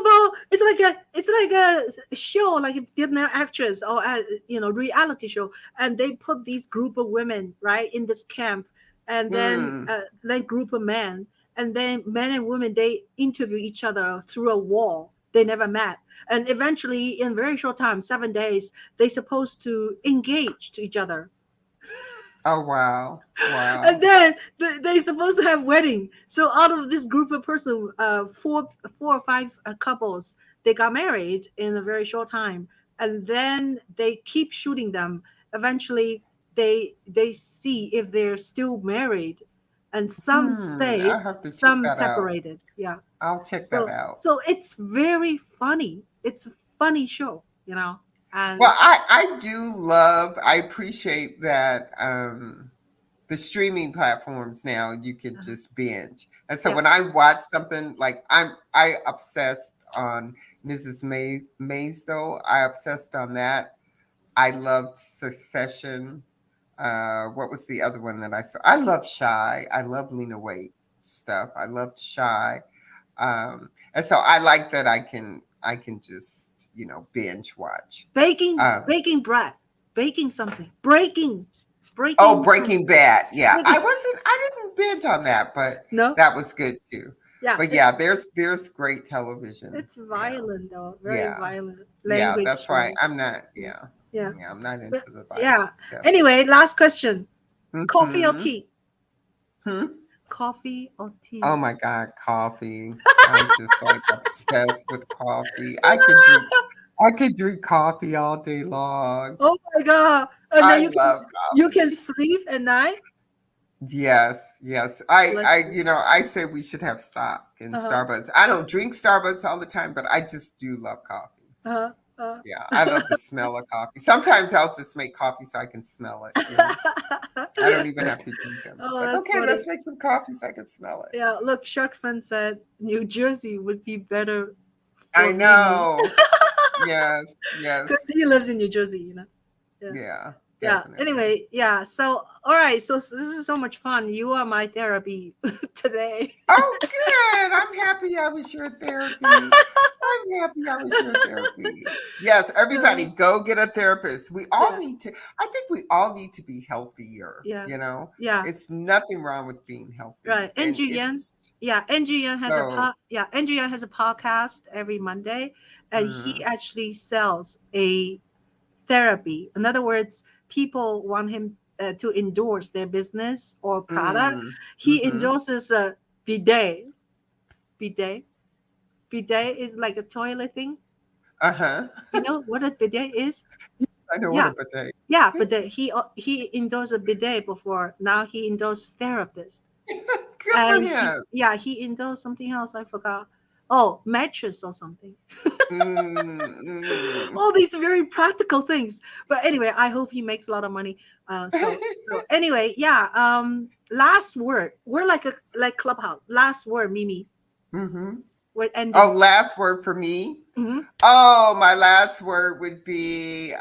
[SPEAKER 2] like a show, like a Vietnam actress or a reality show, and they put these group of women right in this camp, and then
[SPEAKER 1] Mm.
[SPEAKER 2] that group of men, and then men and women they interview each other through a wall. They never met, and eventually, in very short time, 7 days, they supposed to engage to each other,
[SPEAKER 1] Oh wow.
[SPEAKER 2] and
[SPEAKER 1] Wow.
[SPEAKER 2] then they supposed to have wedding. So out of this group of person, four or five couples, they got married in a very short time, and then they keep shooting them. Eventually, they see if they're still married, and some
[SPEAKER 1] I
[SPEAKER 2] stayed,
[SPEAKER 1] have to check
[SPEAKER 2] some
[SPEAKER 1] that out.
[SPEAKER 2] separated. Yeah.
[SPEAKER 1] I'll check that
[SPEAKER 2] So
[SPEAKER 1] out.
[SPEAKER 2] so it's very funny. It's a funny show, and
[SPEAKER 1] Well, I do love, I appreciate that the streaming platforms now you can just binge. And so
[SPEAKER 2] yeah,
[SPEAKER 1] when I watch something like I obsessed on Mrs. Maisel, I obsessed on that. I loved Succession. What was the other one that I saw? I love Shy. I love Lena Waithe stuff. I loved Shy. And so I like that I can just, binge watch.
[SPEAKER 2] baking
[SPEAKER 1] Um,
[SPEAKER 2] baking bread, baking something, breaking
[SPEAKER 1] oh,
[SPEAKER 2] breaking some
[SPEAKER 1] Breaking Bad. Yeah,
[SPEAKER 2] breaking.
[SPEAKER 1] I didn't binge on that, but
[SPEAKER 2] No,
[SPEAKER 1] that was good too.
[SPEAKER 2] yeah,
[SPEAKER 1] But yeah, there's great television.
[SPEAKER 2] it's
[SPEAKER 1] Yeah,
[SPEAKER 2] violent though, very
[SPEAKER 1] yeah,
[SPEAKER 2] violent
[SPEAKER 1] yeah.
[SPEAKER 2] language
[SPEAKER 1] That's why
[SPEAKER 2] though.
[SPEAKER 1] I'm not.
[SPEAKER 2] Yeah,
[SPEAKER 1] Yeah,
[SPEAKER 2] yeah,
[SPEAKER 1] yeah. I'm not
[SPEAKER 2] but
[SPEAKER 1] into the
[SPEAKER 2] yeah.
[SPEAKER 1] violent stuff.
[SPEAKER 2] Anyway, last question: coffee or
[SPEAKER 1] Hmm.
[SPEAKER 2] tea?
[SPEAKER 1] Hmm.
[SPEAKER 2] Coffee or
[SPEAKER 1] Oh
[SPEAKER 2] tea?
[SPEAKER 1] my God, coffee. I'm just like obsessed with coffee. I could drink coffee all day long.
[SPEAKER 2] Oh my god! And then
[SPEAKER 1] I
[SPEAKER 2] you can
[SPEAKER 1] love
[SPEAKER 2] you can
[SPEAKER 1] coffee.
[SPEAKER 2] sleep at night.
[SPEAKER 1] Yes, yes.
[SPEAKER 2] Bless you.
[SPEAKER 1] I say we should have stock in
[SPEAKER 2] Uh
[SPEAKER 1] Starbucks. I don't drink Starbucks all the time, but I just do love coffee.
[SPEAKER 2] huh. Uh
[SPEAKER 1] Yeah, I love the
[SPEAKER 2] huh.
[SPEAKER 1] smell of coffee. Sometimes I'll just make coffee so I can smell it. I don't even have to drink them. It's
[SPEAKER 2] Oh,
[SPEAKER 1] like,
[SPEAKER 2] that's
[SPEAKER 1] okay,
[SPEAKER 2] funny.
[SPEAKER 1] let's make some coffee so I can smell it.
[SPEAKER 2] Yeah, look, Shark Fan said New Jersey would be better
[SPEAKER 1] I
[SPEAKER 2] for Mimi
[SPEAKER 1] know. Yes,
[SPEAKER 2] because
[SPEAKER 1] yes.
[SPEAKER 2] he lives in New Jersey. Yeah.
[SPEAKER 1] Yeah,
[SPEAKER 2] Yeah.
[SPEAKER 1] definitely.
[SPEAKER 2] Anyway, yeah. So, all right. So, this is so much fun. You are my therapy today.
[SPEAKER 1] Oh, good. I'm happy I was your therapy. I'm happy I was your therapy. Yes, everybody
[SPEAKER 2] So,
[SPEAKER 1] go get a therapist. We all
[SPEAKER 2] yeah,
[SPEAKER 1] need to, I think we all need to be healthier,
[SPEAKER 2] yeah,
[SPEAKER 1] you know?
[SPEAKER 2] yeah.
[SPEAKER 1] It's nothing wrong with being healthy.
[SPEAKER 2] Right.
[SPEAKER 1] And
[SPEAKER 2] Andrew Yan.
[SPEAKER 1] it's
[SPEAKER 2] Yeah, Andrew Yan has a
[SPEAKER 1] so,
[SPEAKER 2] Andrew Yan has a podcast every Monday, and he
[SPEAKER 1] mm,
[SPEAKER 2] actually sells a therapy. In other words, people want him to endorse their business or product.
[SPEAKER 1] mm,
[SPEAKER 2] He
[SPEAKER 1] mm-hmm,
[SPEAKER 2] endorses a bidet. Bidet. Bidet is like a toilet thing.
[SPEAKER 1] uh-huh.
[SPEAKER 2] You know what a bidet is?
[SPEAKER 1] I know what
[SPEAKER 2] Yeah,
[SPEAKER 1] a bidet.
[SPEAKER 2] yeah. Bidet. He endorsed a bidet before. Now he endorsed therapist,
[SPEAKER 1] Good for
[SPEAKER 2] and
[SPEAKER 1] him.
[SPEAKER 2] he endorsed something else. I forgot. Oh, mattress or something.
[SPEAKER 1] Mm, mm.
[SPEAKER 2] All these very practical things. But anyway, I hope he makes a lot of money. So anyway, yeah. Last word. We're like Clubhouse. Last word, Mimi.
[SPEAKER 1] Hmm.
[SPEAKER 2] We're
[SPEAKER 1] Oh,
[SPEAKER 2] ending.
[SPEAKER 1] last word for me.
[SPEAKER 2] Hmm.
[SPEAKER 1] Oh, my last word would be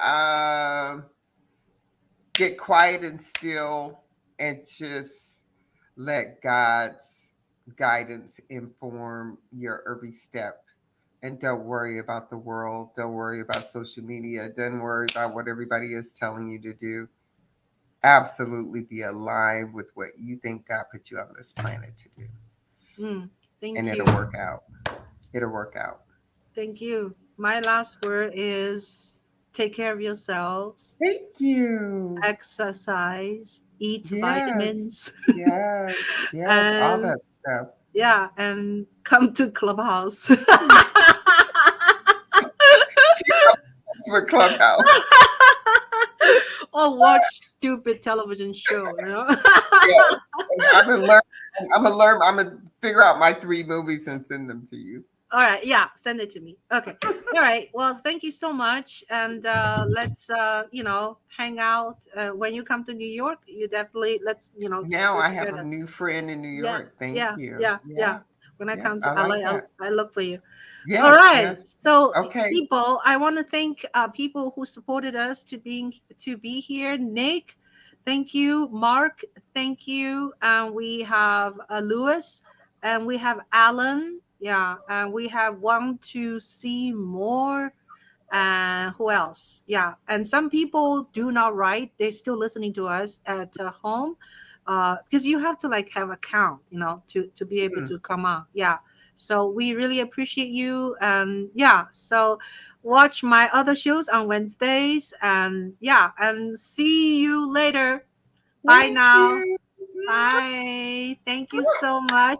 [SPEAKER 1] get quiet and still and just let God's guidance inform your every step. And don't worry about the world. Don't worry about social media. Don't worry about what everybody is telling you to do. Absolutely be aligned with what you think God put you on this planet to do.
[SPEAKER 2] Mm,
[SPEAKER 1] And
[SPEAKER 2] thank
[SPEAKER 1] it'll
[SPEAKER 2] you.
[SPEAKER 1] work out. It'll work out.
[SPEAKER 2] Thank you. My last word is take care of yourselves,
[SPEAKER 1] Thank you.
[SPEAKER 2] exercise, eat
[SPEAKER 1] Yes.
[SPEAKER 2] vitamins,
[SPEAKER 1] Yes. Yes. All
[SPEAKER 2] and
[SPEAKER 1] that stuff.
[SPEAKER 2] Yeah, and come to Clubhouse.
[SPEAKER 1] She comes for Clubhouse.
[SPEAKER 2] Or watch stupid television show, you know.
[SPEAKER 1] Yes. And I'm gonna learn. I'm gonna learn. I'm gonna figure out my 3 movies and send them to you.
[SPEAKER 2] All right, yeah, send it to me. Okay. All right. Well, thank you so much, and let's hang out when you come to New York. You definitely let's
[SPEAKER 1] Now
[SPEAKER 2] go
[SPEAKER 1] I have a
[SPEAKER 2] together.
[SPEAKER 1] new friend in New
[SPEAKER 2] Yeah,
[SPEAKER 1] York. Thank
[SPEAKER 2] yeah,
[SPEAKER 1] you.
[SPEAKER 2] yeah, yeah.
[SPEAKER 1] Yeah.
[SPEAKER 2] When I
[SPEAKER 1] Yeah.
[SPEAKER 2] come to
[SPEAKER 1] I
[SPEAKER 2] LA,
[SPEAKER 1] like that.
[SPEAKER 2] I look for you. All
[SPEAKER 1] Yes.
[SPEAKER 2] right.
[SPEAKER 1] Yes.
[SPEAKER 2] So,
[SPEAKER 1] Okay.
[SPEAKER 2] people, I want to thank people who supported us to be here. Nick, thank you. Mark, thank you. And we have Lewis, and we have Alan. Yeah, and we have Want to See More. And who else? Yeah, and some people do not write. They're still listening to us at home, because you have to like have a count, to be able
[SPEAKER 1] Hmm.
[SPEAKER 2] to come on. Yeah, so we really appreciate you. And yeah, so watch my other shows on Wednesdays. And yeah, and see you later. Bye
[SPEAKER 1] Thank
[SPEAKER 2] now.
[SPEAKER 1] you.
[SPEAKER 2] Bye. Thank you so much.